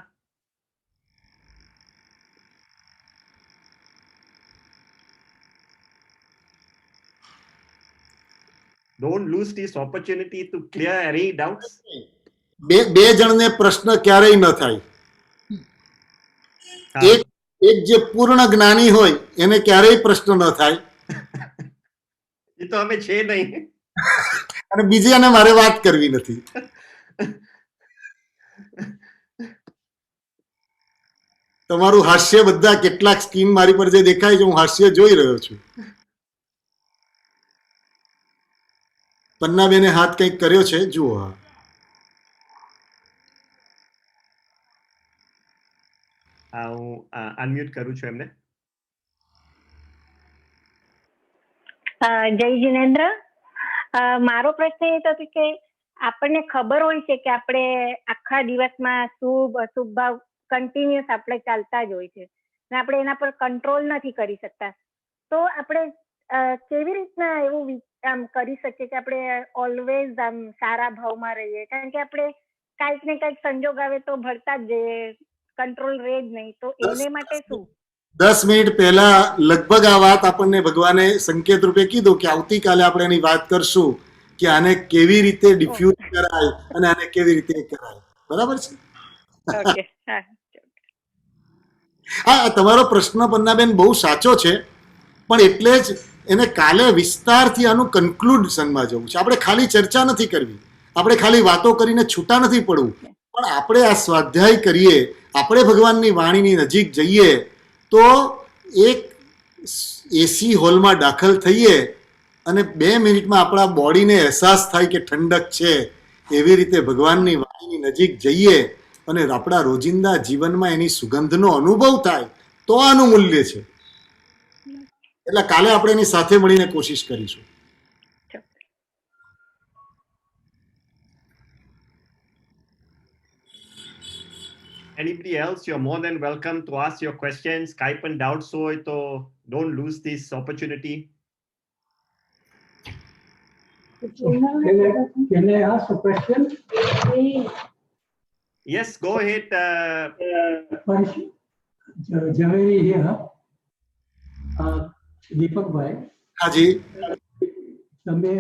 Don't lose this opportunity to clear any doubts. બે જણને પ્રશ્ન ક્યારેય ન થાય. એક જે પૂર્ણ જ્ઞાની હોય એને ક્યારેય પ્રશ્ન ન થાય. એ તો અમે છે નહીં. અને બીજાને મારે વાત કરવી નથી. તમારું હાસ્ય બધા કેટલાક સ્ક્રીન મારી પર જે દેખાય છે, હું હાસ્ય જોઈ રહ્યો છું. પન્નાબેને હાથ કંઈક કર્યો છે, જુઓ. હું અનમ્યુટ કરું છું એમને. જય જિનેન્દ્ર. મારો પ્રશ્ન એ હતો કે આપણને ખબર હોય છે કે આપણે આખા દિવસમાં શુભ અશુભ ભાવ કન્ટિન્યુઅસ આપણે ચાલતા જ હોય છે અને આપણે એના પર કંટ્રોલ નથી કરી શકતા, તો આપણે કેવી રીતના એવું આમ કરી શકીએ કે આપણે ઓલવેઝ આમ સારા ભાવમાં રહીએ? કારણ કે આપણે કાંઈક ને કાંઈક સંજોગ આવે તો ભળતા જ જઈએ, કંટ્રોલ રહે જ નહીં, તો એને માટે શું? 10 મિનિટ પહેલા લગભગ આ વાત આપણને ભગવાને સંકેત રૂપે કીધું કે આવતીકાલે આપણે એની વાત કરશું કે આને કેવી રીતે ડિફ્યુઝ કરાય અને આને કેવી રીતે કરાય. બરાબર છે? હા, તમારો પ્રશ્ન પન્નાબેન બહુ સાચો છે, પણ એટલે જ એને કાલે વિસ્તારથી આનું કન્ક્લુઝનમાં જવું છે. આપણે ખાલી ચર્ચા નથી કરવી, આપણે ખાલી વાતો કરીને છૂટા નથી પડવું, પણ આપણે આ સ્વાધ્યાય કરીએ, આપણે ભગવાનની વાણીની નજીક જઈએ તો એક એસી હોલમાં દાખલ થઈએ અને 2 મિનિટમાં આપણા બોડીને અહેસાસ થાય કે ઠંડક છે. એવી રીતે ભગવાનની વાણીની નજીક જઈએ અને આપણા રોજિંદા જીવનમાં એની સુગંધનો અનુભવ થાય તો આનું મૂલ્ય છે. એટલે કાલે આપણે એની સાથે મળીને કોશિશ કરીશું. Anybody else, you're more than welcome to ask your questions. Skype and doubts હોય તો don't lose this opportunity. Can I ask a question? Yes, go ahead. Javeri here. દીપકભાઈ, હાજી, તમે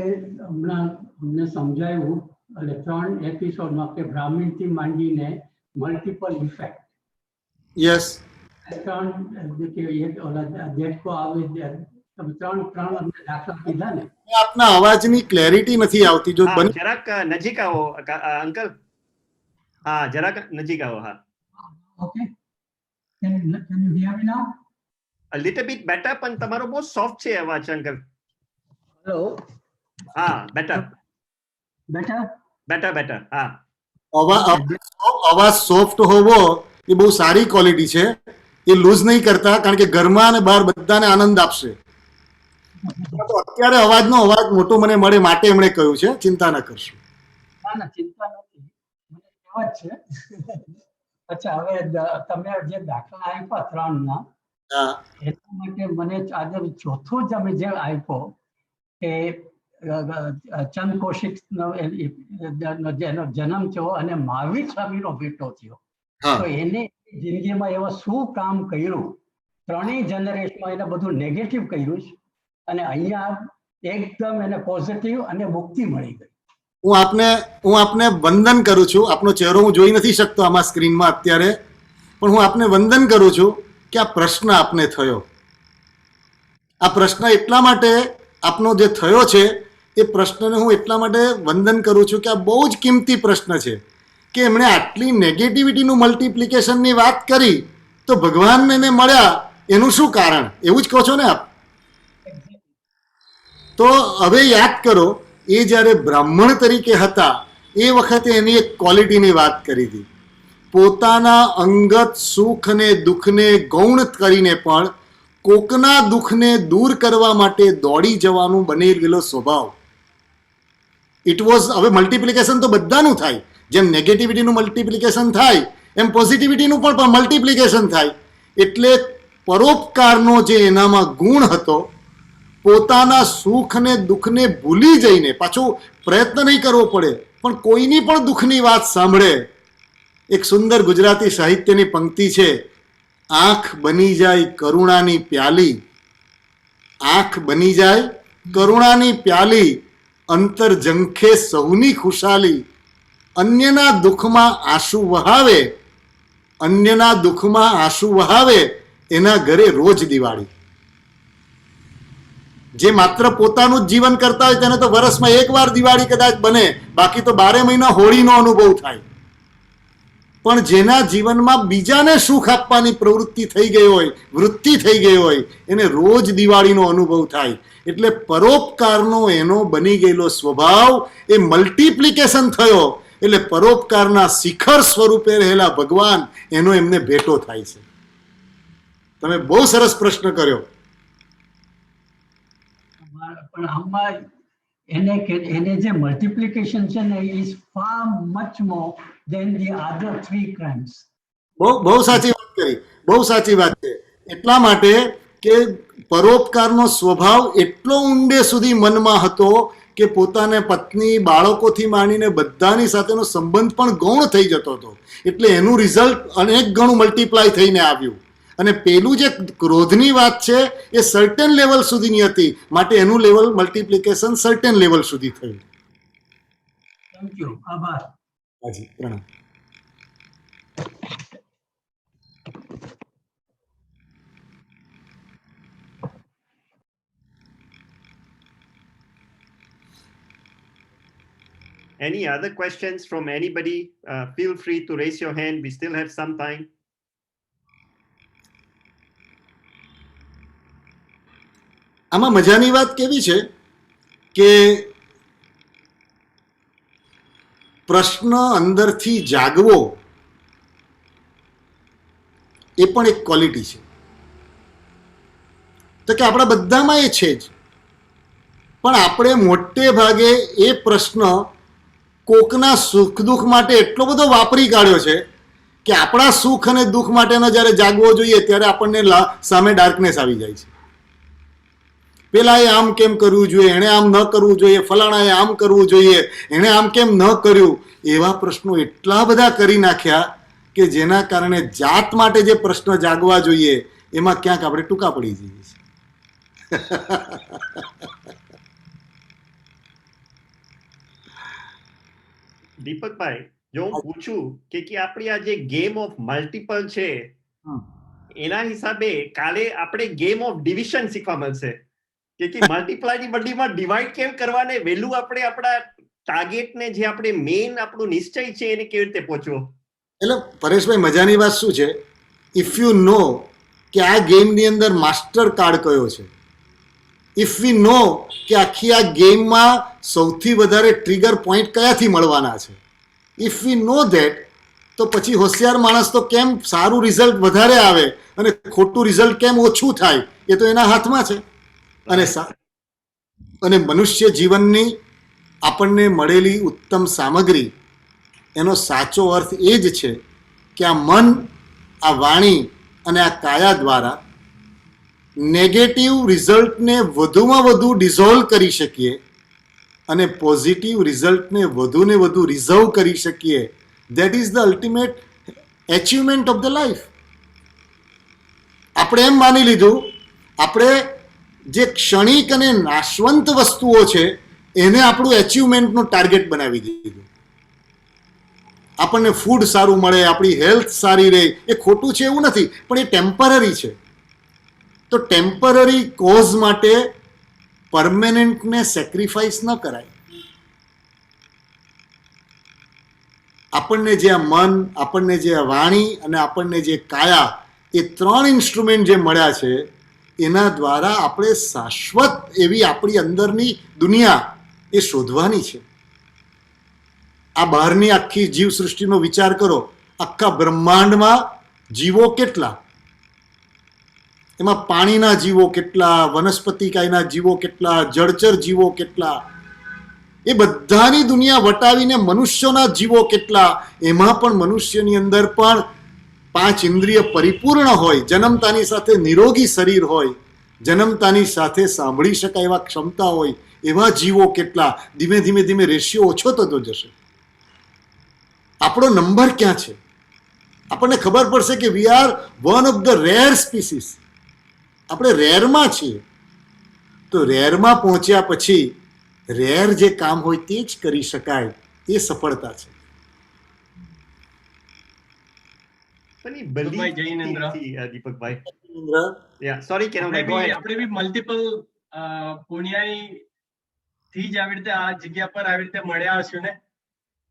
હમણાં અમને સમજાયું એટલે 3 એપિસોડમાં કે બ્રાહ્મણથી માંડીને મલ્ટિપલ ઇફેક્ટ. યસ, 3 દેશકો આવે, તમે 3 અમને દાખલા કીધા ને. આપના અવાજની ક્લેરિટી નથી આવતી. જો જરાક નજીક આવો અંકલ. હા, જરાક નજીક આવો. હા, okay. Can you hear me now? a little bit better, પણ તમારો બહુ સોફ્ટ છે અવાજ અંકલ. Hello. હા, better. હા. અવાજ સોફ્ટ હોવો એ બહુ સારી ક્વોલિટી છે. એ લૂઝ નહીં કરતા, કારણ કે ઘરમાં અને બહાર બધાને આનંદ આપશે. તો અત્યારે અવાજનો અવાજ મોટો મને મળે માટે એમણે કહ્યું છે, ચિંતા ન કરશો. ના ના ચિંતા નથી, મને કહેવા જ છે. અચ્છા, હવે તમે જે દાખલા આપ્યા 3ના, હા એના માટે મને આજે ચોથો જ અમે જે આપ્યો કે ચંદ કૌશિક જેનો જન્મ થયો અને મહાવીર સ્વામીનો ભેટો થયો, તો હા એને જિંદગીમાં એવા શું કામ કર્યું, ત્રણેય જનરેશનમાં એને બધું નેગેટિવ કર્યું છે, અને અહીંયા એકદમ એને પોઝિટિવ અને મુક્તિ મળી ગઈ. હું આપને વંદન કરું છું. આપનો ચહેરો હું જોઈ નથી શકતો આમાં સ્ક્રીનમાં અત્યારે, પણ હું આપને વંદન કરું છું કે આ પ્રશ્ન આપને થયો. આ પ્રશ્ન એટલા માટે આપનો જે થયો છે એ પ્રશ્નને હું એટલા માટે વંદન કરું છું કે આ બહુ જ કિંમતી પ્રશ્ન છે કે એમણે આટલી નેગેટિવિટીનું મલ્ટિપ્લિકેશનની વાત કરી, તો ભગવાન એને મળ્યા એનું શું કારણ, એવું જ કહો છો ને આપ? તો હવે યાદ કરો, એ જ્યારે બ્રાહ્મણ તરીકે હતા એ વખતે એની એક ક્વોલિટીની વાત કરી હતી. પોતાના અંગત સુખ અને દુઃખને ગૌણ કરીને પણ કોકના દુઃખને દૂર કરવા માટે દોડી જવાનું બનેલો સ્વભાવ. ઇટ વોઝ, હવે મલ્ટિપ્લિકેશન તો બધાનું થાય, જેમ નેગેટિવિટીનું મલ્ટિપ્લિકેશન થાય એમ પોઝિટિવિટીનું પણ મલ્ટિપ્લિકેશન થાય. એટલે પરોપકારનો જે એનામાં ગુણ હતો, પોતાના સુખ અને દુઃખને ભૂલી જઈને, પાછું પ્રયત્ન નહીં કરવો પડે, પણ કોઈની પણ દુઃખની વાત સાંભળે. એક સુંદર ગુજરાતી સાહિત્યની પંક્તિ છે, આંખ બની જાય કરુણાની પ્યાલી, આંખ બની જાય કરુણાની પ્યાલી, અંતર ઝંખે સૌની ખુશાલી, અન્યના દુઃખમાં આંસુ વહાવે, અન્યના દુઃખમાં આંસુ વહાવે, એના ઘરે રોજ દિવાળી. જે માત્ર પોતાનું જ જીવન કરતા હોય તેને તો વર્ષમાં એકવાર દિવાળી કદાચ બને, બાકી તો 12 મહિના હોળીનો અનુભવ થાય. પણ જેના જીવનમાં બીજાને સુખ આપવાની પ્રવૃત્તિ થઈ ગઈ હોય, વૃત્તિ થઈ ગઈ હોય, એને રોજ દિવાળીનો અનુભવ થાય. એટલે પરોપકારનો એનો બની ગયેલો સ્વભાવ એ મલ્ટિપ્લિકેશન થયો, એટલે પરોપકારના શિખર સ્વરૂપે રહેલા ભગવાન એનો એમને ભેટો થાય છે. તમે બહુ સરસ પ્રશ્ન કર્યો. પણ આમાં એને જે મલ્ટિપ્લિકેશન છે ને, is far much more than the other 3 crimes. બહુ સાચી વાત કરી, બહુ સાચી વાત છે. એટલા માટે કે પરોપકારનો સ્વભાવ એટલો ઊંડે સુધી મનમાં હતો કે પોતાને પત્ની, બાળકોથી માંડીને બધાની સાથેનો સંબંધ પણ ગૌણ થઈ જતો હતો. એટલે એનું રિઝલ્ટ અનેક ગણું મલ્ટીપ્લાય થઈને આવ્યું. અને પેલું જે ક્રોધની વાત છે એ સર્ટેન લેવલ સુધીની હતી, માટે એનું લેવલ મલ્ટિપ્લિકેશન સર્ટેન લેવલ સુધી થયું. થેન્ક યુ, આભાર. હાજી, પ્રણામ. Any other questions from anybody? Feel free to raise your hand. We still have some time. આમાં મજાની વાત કેવી છે કે પ્રશ્ન અંદરથી જાગવો એ પણ એક ક્વોલિટી છે. તો કે આપણા બધામાં એ છે જ, પણ આપણે મોટે ભાગે એ પ્રશ્ન કોકના સુખ દુઃખ માટે એટલો બધો વાપરી કાઢ્યો છે કે આપણા સુખ અને દુઃખ માટેનો જ્યારે જાગવો જોઈએ ત્યારે આપણને સામે ડાર્કનેસ આવી જાય છે. પેલા એ આમ કેમ કરવું જોઈએ, એણે આમ ન કરવું જોઈએ, ફલાણાએ આમ કરવું જોઈએ, એણે આમ કેમ ન કર્યું, એવા પ્રશ્નો એટલા બધા કરી નાખ્યા કે જેના કારણે જાત માટે જે પ્રશ્ન જાગવા જોઈએ એમાં ક્યાંક આપણે ટૂંકા પડી જઈએ છીએ. દીપકભાઈ, જો હું પૂછું કે આપણી આ જે ગેમ ઓફ મલ્ટિપલ છે એના હિસાબે કાલે આપણે ગેમ ઓફ ડિવિઝન શીખવા મળશે કે મલ્ટીપ્લાય ની બદલીમાં ડિવાઈડ કેમ કરવાને, વહેલું આપણે આપણા ટાર્ગેટ ને જે આપણે મેઇન આપણું નિશ્ચય છે એને કેવી રીતે પહોંચવો. એટલે પરેશભાઈ, મજાની વાત શું છે, ઇફ યુ નો કે આ ગેમની અંદર માસ્ટર કાર્ડ કયો છે, ઇફ વી નો કે આખી આ ગેમમાં સૌથી વધારે ટ્રિગર પોઈન્ટ કયાથી મળવાના છે, ઇફ વી નો ધેટ, તો પછી હોશિયાર માણસ તો કેમ સારું રિઝલ્ટ વધારે આવે અને ખોટું રિઝલ્ટ કેમ ઓછું થાય એ તો એના હાથમાં છે. અને અને મનુષ્ય જીવનની આપણને મળેલી ઉત્તમ સામગ્રી, એનો સાચો અર્થ એ જ છે કે આ મન, આ વાણી અને આ કાયા દ્વારા નેગેટિવ રિઝલ્ટને વધુમાં વધુ ડિઝોલ્વ કરી શકીએ અને પોઝિટિવ રિઝલ્ટને વધુને વધુ રિઝર્વ કરી શકીએ. That is the ultimate achievement of the life. આપણે એમ માની લીધું, આપણે જે ક્ષણિક અને નાશવંત વસ્તુઓ છે એને આપણું એચિવમેન્ટનું ટાર્ગેટ બનાવી દીધું. આપણને ફૂડ સારું મળે, આપણી હેલ્થ સારી રહે, એ ખોટું છે એવું નથી, પણ એ ટેમ્પરરી છે. તો ટેમ્પરરી કોઝ માટે પરમેનન્ટને સેક્રિફાઈસ ન કરાય. આપણને જે આ મન, આપણને જે આ વાણી અને આપણને જે કાયા, એ 3 ઇન્સ્ટ્રુમેન્ટ જે મળ્યા છે એના દ્વારા આપણે શાશ્વત એવી આપણી અંદરની દુનિયા એ શોધવાની છે. આ બહારની આખી જીવ સૃષ્ટિનો વિચાર કરો. આખા બ્રહ્માંડમાં જીવો કેટલા, એમાં પાણીના જીવો કેટલા, વનસ્પતિકાયના જીવો કેટલા, જળચર જીવો કેટલા, એ બધાની દુનિયા વટાવીને મનુષ્યોના જીવો કેટલા. એમાં પણ મનુષ્યની અંદર પણ 5 ઇન્દ્રિય પરિપૂર્ણ હોય, જન્મતાની સાથે નિરોગી શરીર હોય, જન્મતાની સાથે સાંભળી શકાય એવા ક્ષમતા હોય, એવા જીવો કેટલા. ધીમે ધીમે ધીમે રેશિયો ઓછો થતો જશે. આપણો નંબર ક્યાં છે? આપણને ખબર પડશે કે we are one of the rare species. આપણે રેરમાં છીએ. તો રેરમાં પહોંચ્યા પછી રેર જે કામ હોય તે જ કરી શકાય, એ સફળતા છે. પણ એ ભાઈ belief જય હિન્દ્ર. થી, દીપકભાઈ. Yeah, sorry, Kenavbhai, go ahead. આપણે બી મલ્ટિપલ પુણ્યાઈ થી જ આવી રીતે આ જગ્યા પર આવી રીતે મળ્યા હશું ને,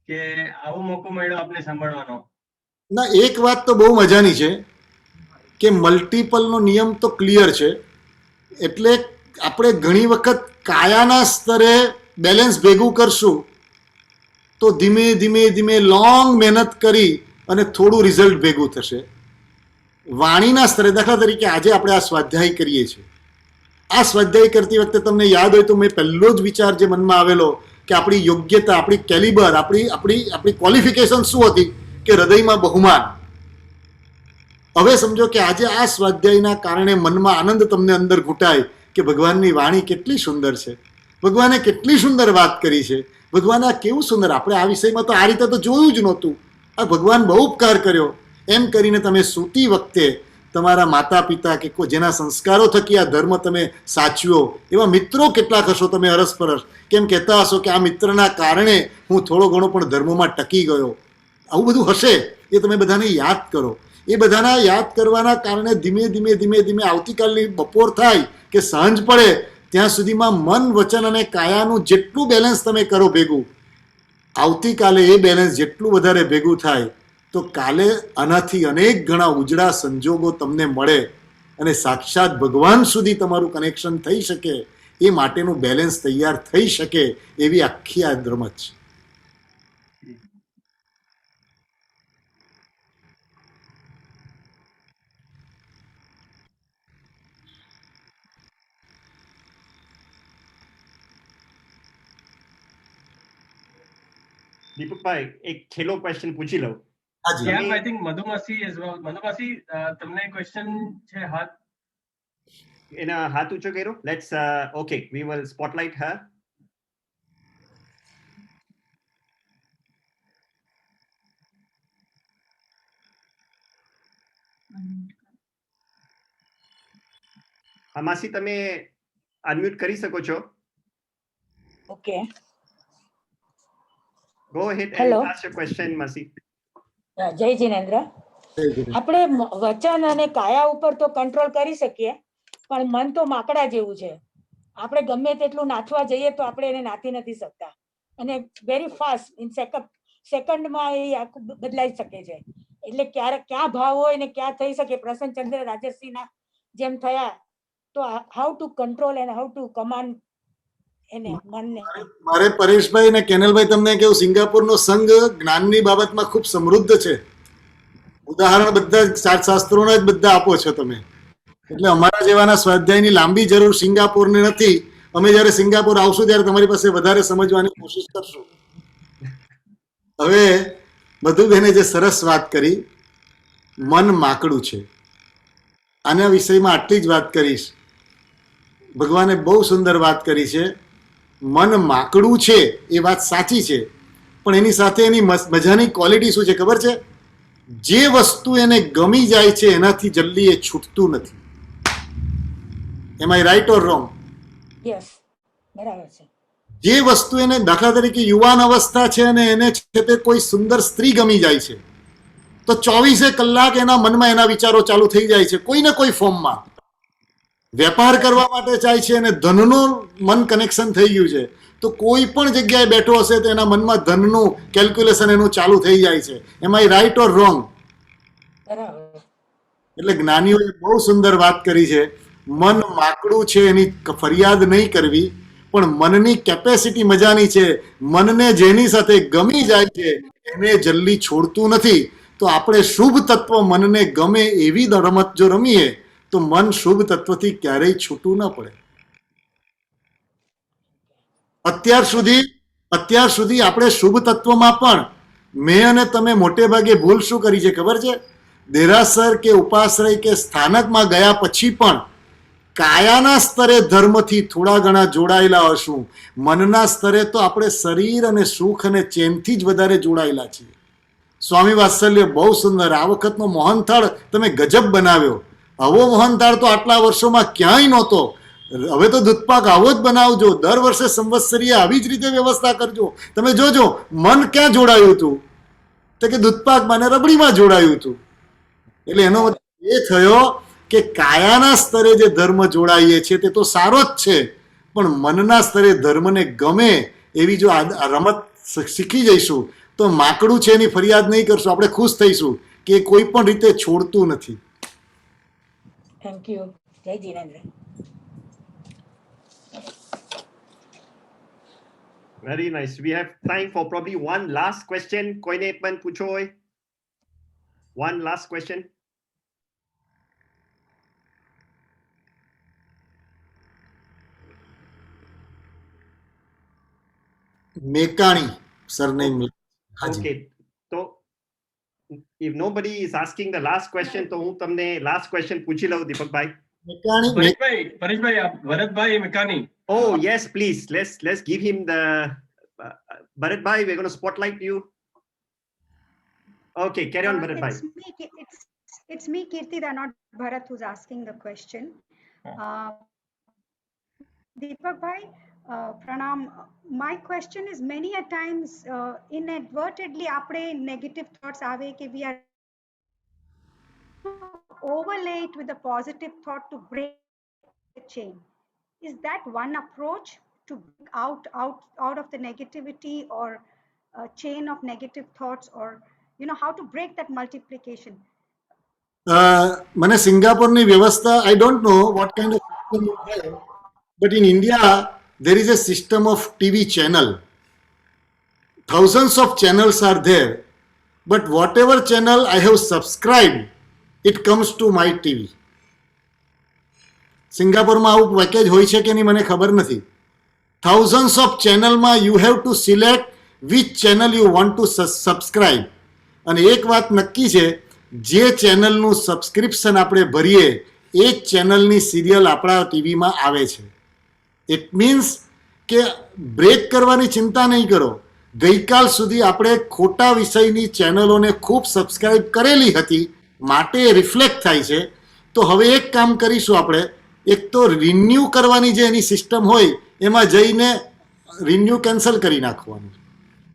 કે આવો મોકો મળ્યો આપણે સાંભળવાનો. ના, એક વાત તો બહુ મજાની છે કે મલ્ટિપલનો નિયમ તો ક્લિયર છે. એટલે આપણે ઘણી વખત કાયાના સ્તરે બેલેન્સ ભેગું કરશું તો ધીમે ધીમે ધીમે લોંગ મહેનત કરી અને થોડું રિઝલ્ટ ભેગું થશે. વાણીના સ્તરે, દાખલા તરીકે આજે આપણે આ સ્વાધ્યાય કરીએ છીએ. આ સ્વાધ્યાય કરતી વખતે તમને યાદ હોય તો મેં પહેલો જ વિચાર જે મનમાં આવેલો કે આપણી યોગ્યતા, આપણી કેલિબર, આપણી ક્વોલિફિકેશન શું હતી કે હૃદયમાં બહુમાન. હવે સમજો કે આજે આ સ્વાધ્યાયના કારણે મનમાં આનંદ તમને અંદર ઘૂંટાય કે ભગવાનની વાણી કેટલી સુંદર છે, ભગવાને કેટલી સુંદર વાત કરી છે, ભગવાને આ કેવું સુંદર, આપણે આ વિષયમાં તો આ રીતે તો જોયું જ નહોતું, આ ભગવાન બહુ ઉપકાર કર્યો. એમ કરીને તમે સૂતી વખતે તમારા માતા પિતા કે કોઈ જેના સંસ્કારો થકી આ ધર્મ તમે સાચવ્યો એવા મિત્રો કેટલાક હશો તમે અરસપરસ, કેમ કહેતા હશો કે આ મિત્રના કારણે હું થોડો ઘણો પણ ધર્મમાં ટકી ગયો. આવું બધું હશે, એ તમે બધાને યાદ કરો. એ બધાના યાદ કરવાના કારણે ધીમે ધીમે ધીમે ધીમે આવતીકાલની બપોર થાય કે સાંજ પડે ત્યાં સુધીમાં મન, વચન અને કાયાનું જેટલું બેલેન્સ તમે કરો ભેગું, આવતીકાલે એ બેલેન્સ જેટલું વધારે ભેગું થાય તો કાલે આનાથી અનેક ગણા ઉજળા સંજોગો તમને મળે અને સાક્ષાત ભગવાન સુધી તમારું કનેક્શન થઈ શકે, એ માટેનું બેલેન્સ તૈયાર થઈ શકે એવી આખી આ રમત છે. દીપકભાઈ, એક છેલ્લો ક્વેશ્ચન પૂછી લઉં. હાજી. Yeah, I think મધુમાસી as well. મધુમાસી, તમને ક્વેશ્ચન છે હાથ? એના હાથ ઊંચો કર્યો. Let's okay, we will spotlight her. માસી, તમે અનમ્યુટ કરી શકો છો. Okay, go ahead Hello. And ask your question, માસી. જય જીનેન્દ્ર. આપણે વચન અને કાયા ઉપર તો કંટ્રોલ કરી શકીએ, પણ મન તો માકડા જેવું છે. આપણે ગમે તેટલું નાથવા જઈએ તો આપણે એને નાથી નથી શકતા, અને વેરી ફાસ્ટ ઇન સેકન્ડમાં એ આખું બદલાઈ શકે છે. એટલે ક્યારે ક્યાં ભાવ હોય ને ક્યાં થઈ શકે, પ્રસન્નચંદ્ર રાજર્ષિના જેમ થયા. તો how to control and how to command એને મનને. મારે પરેશભાઈ અને કેનલભાઈ તમને કેવું, સિંગાપુરનો સંઘ જ્ઞાનની બાબતમાં ખૂબ સમૃદ્ધ છે. ઉદાહરણ બધા જ શાસ્ત્રોના જ બધા આપો છો તમે. એટલે અમારા જેવાના સ્વાધ્યાયની લાંબી જરૂર સિંગાપુરની નથી, અમે જ્યારે સિંગાપોર આવશું ત્યારે તમારી પાસે વધારે સમજવાની કોશિશ કરશું. હવે મધુબેને જે સરસ વાત કરી, મન માકડું છે, આના વિષયમાં આટલી જ વાત કરીશ. ભગવાને બહુ સુંદર વાત કરી છે. મન માકડું છે એ વાત સાચી છે, પણ એની સાથે એની મજાની ક્વોલિટી શું છે ખબર છે? જે વસ્તુ એને ગમી જાય છે એનાથી જલ્દી એ છૂટતું નથી. Am I right or wrong? Yes, બરાબર છે. જે વસ્તુ એને, દાખલા તરીકે યુવાન અવસ્થા છે અને એને છે તે કોઈ સુંદર સ્ત્રી ગમી જાય છે, તો 24 કલાક એના મનમાં એના વિચારો ચાલુ થઈ જાય છે કોઈ ને કોઈ ફોર્મમાં. વેપાર કરવા માટે જાય છે અને ધનનું મન કનેક્શન થઈ ગયું છે, તો કોઈ પણ જગ્યાએ બેઠો હશે તો એના મનમાં ધનનું કેલ્ક્યુલેશન એનું ચાલુ થઈ જાય છે. એમ આઈ રાઈટ ઓર રોંગ? બરાબર. એટલે જ્ઞાનીઓએ બહુ સુંદર વાત કરી છે. મન માકડું છે એની ફરિયાદ નહીં કરવી, પણ મનની કેપેસિટી મજાની છે. મનને જેની સાથે ગમી જાય છે એને જલ્દી છોડતું નથી. તો આપણે શુભ તત્વ મનને ગમે એવી રમત જો રમીએ તો મન શુભ તત્વથી ક્યારેય છૂટું ન પડે. અત્યાર સુધી આપણે શુભ તત્વમાં પણ મેં અને તમે મોટે ભાગે ભૂલ શું કરી છે ખબર છે? દેરાસર કે ઉપાશ્રય કે સ્થાનકમાં ગયા પછી પણ કાયાના સ્તરે ધર્મથી થોડા ઘણા જોડાયેલા હશું. મનના સ્તરે તો આપણે શરીર અને સુખ અને ચેનથી જ વધારે જોડાયેલા છીએ. સ્વામી વાત્સલ્ય બહુ સુંદર. આ વખતનો મોહનથાળ તમે ગજબ બનાવ્યો. આવો મોહનથાળ તો આટલા વર્ષોમાં ક્યાંય નહોતો. હવે તો દૂધપાક આવો જ બનાવજો. દર વર્ષે સંવત્સરીય આવી જ રીતે વ્યવસ્થા કરજો. તમે જોજો મન ક્યાં જોડાયું હતું, તો કે દૂધપાકમાં ને રબડીમાં જોડાયું હતું. એટલે એનો મતલબ એ થયો કે કાયાના સ્તરે જે ધર્મ જોડાઈએ છે તે તો સારો જ છે, પણ મનના સ્તરે ધર્મને ગમે એવી જો આ રમત શીખી જઈશું તો માકડું છે એની ફરિયાદ નહીં કરશું. આપણે ખુશ થઈશું કે કોઈ પણ રીતે છોડતું નથી. Thank you. જય Jinendra. Very nice. We have time for probably one last question. કોઈને પણ પૂછો હોય? One last question. Mekani surname. Okay. તો if nobody is asking the last question, તો હું તમને last question પૂછી લઉં દીપકભાઈ. મેકાણી. પરેશભાઈ Bharatbhai મેકાની. Oh yes, please. Let's give him the Bharatbhai, we're going to spotlight you. Okay, carry on, Bharatbhai. It's me, Kirtida, not Bharat, who's asking the question. Deepak Bhai, Pranam. My question is, many a times inadvertently apne negative thoughts aave ke we are overlay it with a positive thought to break the chain. Is that one approach to break out of the negativity or chain of negative thoughts, or how to break that multiplication? મને સિંગાપોરની વ્યવસ્થા, I don't know what kind of system you have, but in India there is a system of TV channel. Thousands of channels are there, but whatever channel I have subscribed, it comes to my TV. સિંગાપોરમાં આવું package હોય છે કે નહીં મને ખબર નથી. thousands of ચેનલમાં you have to select which channel you want to subscribe. અને એક વાત નક્કી છે, જે ચેનલનું સબસ્ક્રિપ્શન આપણે ભરીએ એ જ ચેનલની સિરિયલ આપણા ટીવીમાં આવે છે. ઇટ મીન્સ કે બ્રેક કરવાની ચિંતા નહીં કરો. ગઈકાલ સુધી આપણે ખોટા વિષયની ચેનલોને ખૂબ સબસ્ક્રાઇબ કરેલી હતી માટે રિફ્લેક્ટ થાય છે. તો હવે એક કામ કરીશું આપણે, એક તો રિન્યુ કરવાની જે એની સિસ્ટમ હોય એમાં જઈને રિન્યુ કેન્સલ કરી નાખવાનું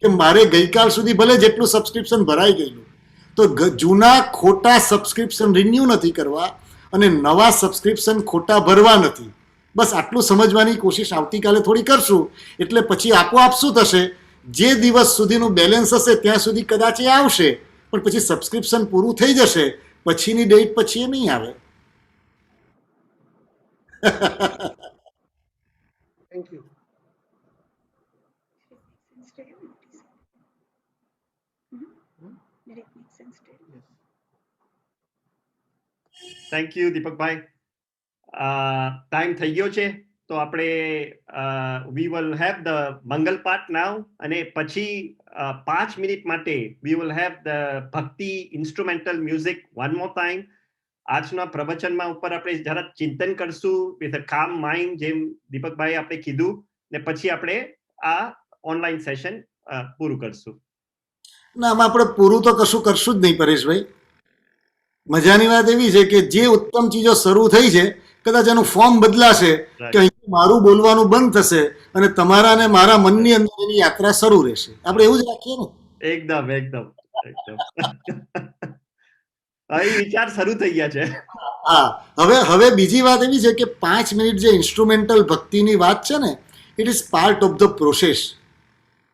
કે મારે ગઈકાલ સુધી ભલે જેટલું સબસ્ક્રિપ્શન ભરાઈ ગયેલું, તો જૂના ખોટા સબસ્ક્રિપ્શન રિન્યુ નથી કરવા અને નવા સબસ્ક્રિપ્શન ખોટા ભરવા નથી. બસ આટલું સમજવાની કોશિશ આવતીકાલે થોડી કરશું, એટલે પછી આપોઆપ શું થશે, જે દિવસ સુધીનું બેલેન્સ હશે ત્યાં સુધી કદાચ એ આવશે, પણ પછી સબસ્ક્રિપ્શન પૂરું થઈ જશે, પછીની ડેટ પછી એ નહીં આવે. Thank you. Did it make sense to you? Thank you, Deepakbhai. Time થઈ ગયો છે. તો આપણે વી વિલ હેવ ધ મંગલ પાઠ નાવ, અને પછી 5 મિનિટ માટે વી વિલ હેવ ધ ભક્તિ instrumental music one more time. આજના પ્રવચનમાં ઉપર આપણે જરા ચિંતન કરશું વિથ અ કામ માઇન્ડ, જેમ દીપકભાઈ આપણે કીધું, ને પછી આપણે આ ઓનલાઈન સેશન પૂરું કરશું. ના, આમાં આપણે પૂરું તો કશું કરશું જ નહીં પરેશભાઈ. મજાની વાત એવી છે કે જે ઉત્તમ ચીજો શરૂ થઈ છે, કદાચ એનું ફોર્મ બદલાશે કે અહીં મારું બોલવાનું બંધ થશે અને તમારા ને મારા મનની અંદર એની યાત્રા શરૂ રહેશે. આપણે એવું જ રાખીએ ને. એકદમ એકદમ એકદમ અહીં વિચાર શરૂ થઈ ગયા છે. હા, હવે બીજી વાત એવી છે કે 5 મિનિટ જે ઇન્સ્ટ્રુમેન્ટલ ભક્તિની વાત છે ને, it is part of the process.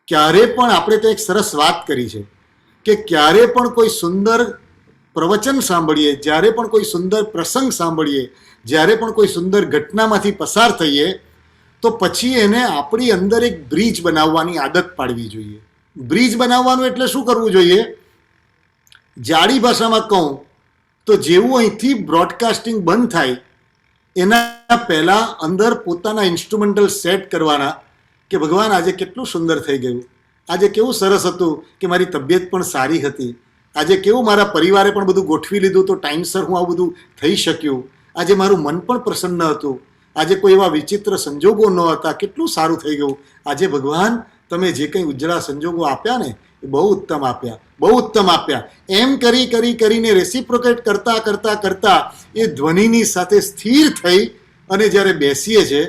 ક્યારે પણ આપણે તો એક સરસ વાત કરી છે કે ક્યારે પણ કોઈ સુંદર પ્રવચન સાંભળીએ, જ્યારે પણ કોઈ સુંદર પ્રસંગ સાંભળીએ, જ્યારે પણ કોઈ સુંદર ઘટનામાંથી પસાર થઈએ, તો પછી એને આપણી અંદર એક બ્રિજ બનાવવાની આદત પાડવી જોઈએ. બ્રિજ બનાવવાનું એટલે શું કરવું જોઈએ? જાડી ભાષામાં કહું તો જેવું અહીંથી બ્રોડકાસ્ટિંગ બંધ થાય એના પહેલા અંદર પોતાના ઇન્સ્ટ્રુમેન્ટલ સેટ કરવાના કે ભગવાન આજે કેટલું સુંદર થઈ ગયું, આજે કેવું સરસ હતું કે મારી તબિયત પણ સારી હતી, આજે કેવું મારા પરિવારે પણ બધું ગોઠવી લીધું તો ટાઈમસર હું આવું બધું થઈ શક્યું, આજે મારું મન પણ પ્રસન્ન હતું, આજે કોઈ એવા વિચિત્ર સંજોગો ન હતા, કેટલું સારું થઈ ગયું. આજે ભગવાન તમે જે કંઈ ઉજળા સંજોગો આપ્યા ને એ બહુ ઉત્તમ આપ્યા, બહુ ઉત્તમ આપ્યા. એમ કરીને રેસિપ્રોકેટ કરતા કરતા કરતા એ ધ્વનિની સાથે સ્થિર થઈ અને જ્યારે બેસીએ છીએ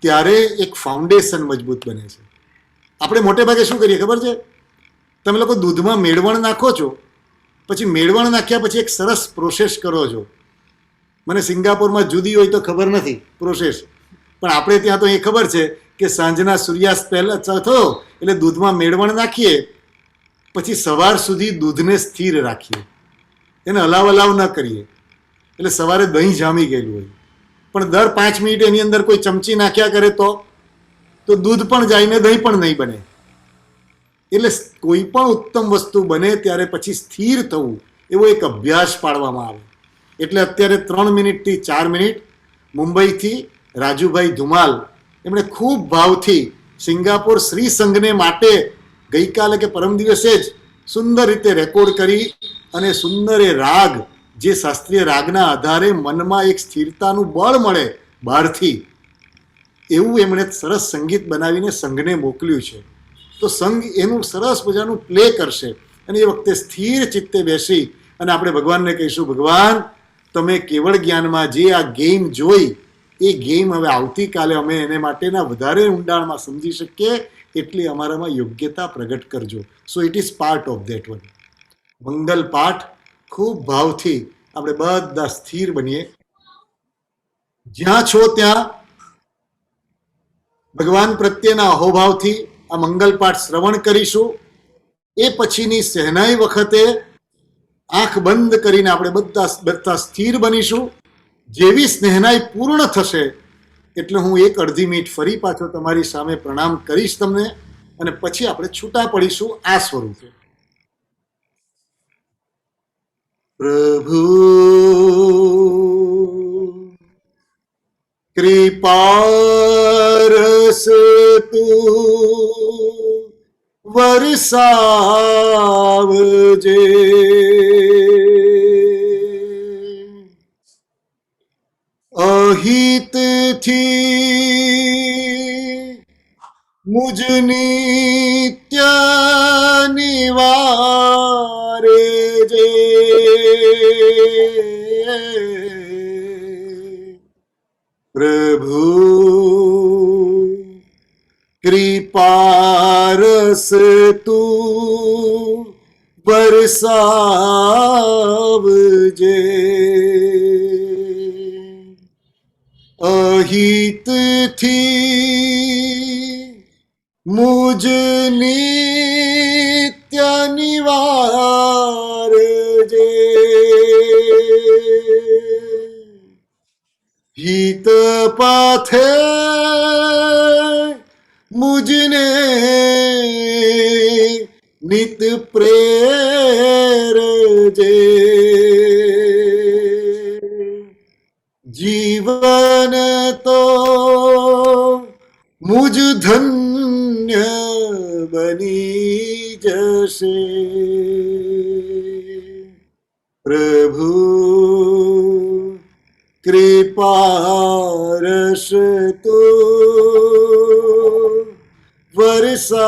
ત્યારે એક ફાઉન્ડેશન મજબૂત બને છે. આપણે મોટે ભાગે શું કરીએ ખબર છે? તમે લોકો દૂધમાં મેળવણ નાખો છો, પછી મેળવણ નાખ્યા પછી એક સરસ પ્રોસેસ કરો છો. મને સિંગાપોરમાં જુદી હોય તો ખબર નથી પ્રોસેસ, પણ આપણે ત્યાં તો એ ખબર છે કે સાંજના સૂર્યાસ્ત પહેલા થયો એટલે દૂધમાં મેળવણ નાખીએ, પછી સવાર સુધી દૂધને સ્થિર રાખીએ, એને હલાવ ન કરીએ, એટલે સવારે દહીં જામી ગયેલું હોય, પણ દર 5 મિનિટ એની અંદર કોઈ ચમચી નાખ્યા કરે તો દૂધ પણ જાય ને દહીં પણ નહીં બને. એટલે કોઈ પણ ઉત્તમ વસ્તુ બને ત્યારે પછી સ્થિર થવું એવો એક અભ્યાસ પાડવામાં આવે. એટલે અત્યારે 3 મિનિટથી 4 મિનિટ મુંબઈથી રાજુભાઈ ધુમાલ એમણે ખૂબ ભાવથી સિંગાપોર શ્રી સંઘને માટે ગઈકાલે કે પરમ દિવસે જ સુંદર રીતે રેકોર્ડ કરી અને સુંદર એ રાગ, જે શાસ્ત્રીય રાગના આધારે મનમાં એક સ્થિરતાનું બળ મળે બહારથી, એવું એમણે સરસ સંગીત બનાવીને સંઘને મોકલ્યું છે. તો સંઘ એનું સરસ મજાનું પ્લે કરશે અને એ વખતે સ્થિર ચિત્તે બેસી અને આપણે ભગવાનને કહીશું, ભગવાન તમે કેવળ જ્ઞાનમાં જે આ ગેમ જોઈ એ ગેમ હવે આવતીકાલે અમે એને માટેના વધારે ઊંડાણમાં સમજી શકીએ એટલી અમારામાં યોગ્યતા પ્રગટ કરજો. So it is part of that one. મંગલ પાઠ ખૂબ ભાવથી આપણે બધા સ્થિર બનીએ. જ્યાં છો ત્યાં ભગવાન પ્રત્યેના અહોભાવથી આ મંગલ પાઠ શ્રવણ કરીશું. એ પછીની સહેનાઈ વખતે આંખ બંધ કરીને આપણે બધા સ્થિર બનીશું. જેવી સ્નેહનાઈ પૂર્ણ થશે એટલે હું 1-1.5 મિનિટ ફરી પાછો તમારી સામે પ્રણામ કરીશ તમને, અને પછી આપણે છૂટા પડીશું આ સ્વરૂપે. પ્રભુ કૃપારસ તું વરસાવજે, અહિતથી મુજ નિત્ય નિવારેજે. પ્રભુ કૃપારસ તું વરસાવજે, અહિતથી મુજ નિત્ય નિવારજે. હિત પાથે મુજને નિત પ્રેરજે. જીવન તો મુજ ધન્ય બની જશે પ્રભુ કૃપા રસ તો વરસાવજે.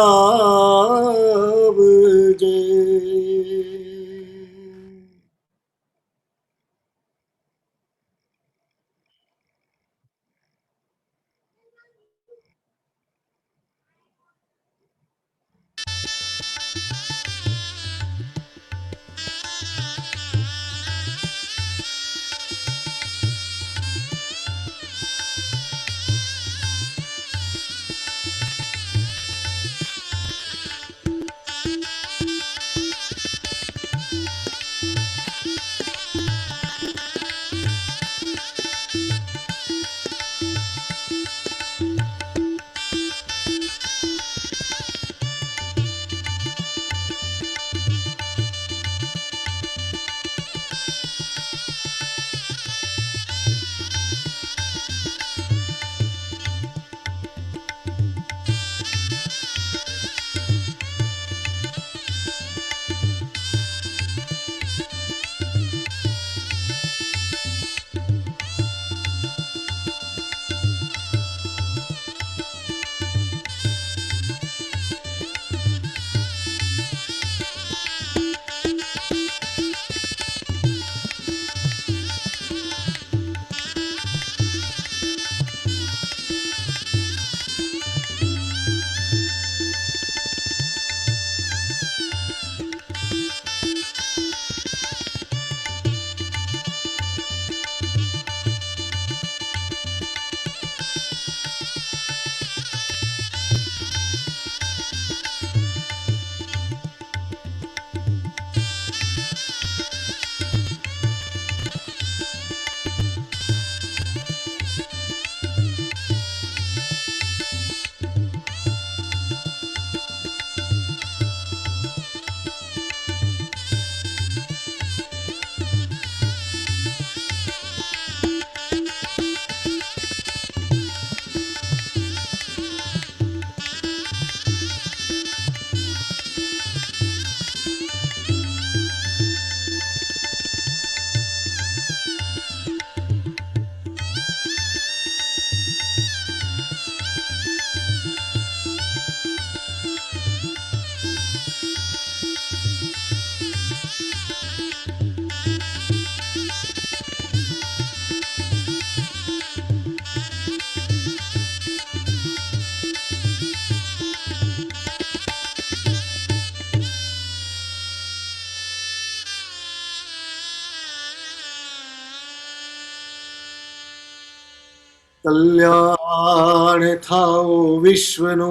કલ્યાણ થાઓ વિશ્વનું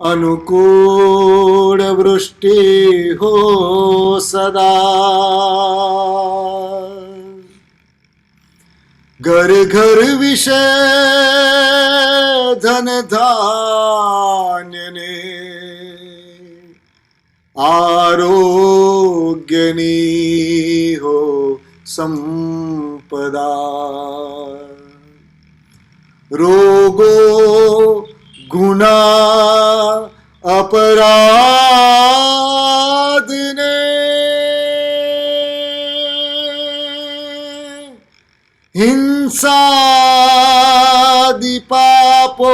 અનુકૂળ વૃષ્ટિ હો સદા ઘર ઘર વિશે ધન ધાન્યને આરોગ્યની હો સંપદા રોગો ગુના અપરાધને હિંસાદિ પાપો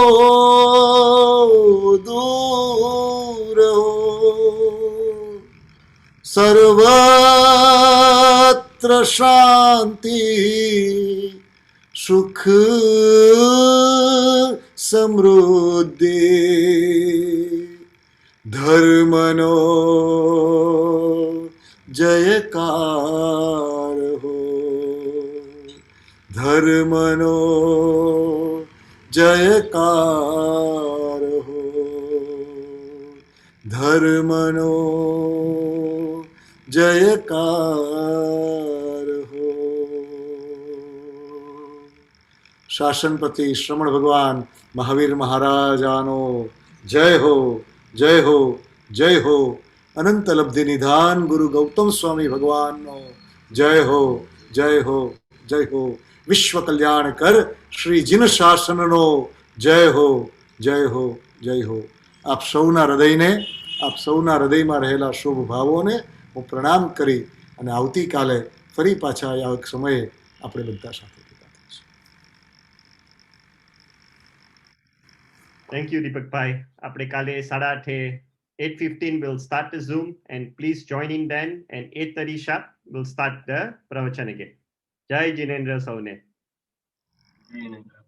દૂર હો સર્વત્ર શાંતિ સુખ સમૃદ્ધિ ધર્મનો જયકાર હો ધર્મનો જયકાર હો ધર્મનો જયકાર હો. શાસનપતિ શ્રમણ ભગવાન મહાવીર મહારાજાનો જય હો જય હો જય હો. અનંત લબ્ધિ નિધાન ગુરુ ગૌતમ સ્વામી ભગવાનનો જય હો જય હો જય હો. વિશ્વ કલ્યાણ કર શ્રી જીન શાસનનો જય હો જય હો જય હો. આપ સૌના હૃદયને, આપ સૌના હૃદયમાં રહેલા શુભ ભાવોને હું પ્રણામ કરી અને આવતીકાલે ફરી પાછા આ સમયે આપણે બધા સાથે ભેગા થઈશું. Thank you, Deepak Bhai. આપણે કાલે 8:15 we'll start the Zoom and please join in then, and 8:30 sharp we'll start the pravachan again. Jai Jinendra Saune. જય હિન્દ.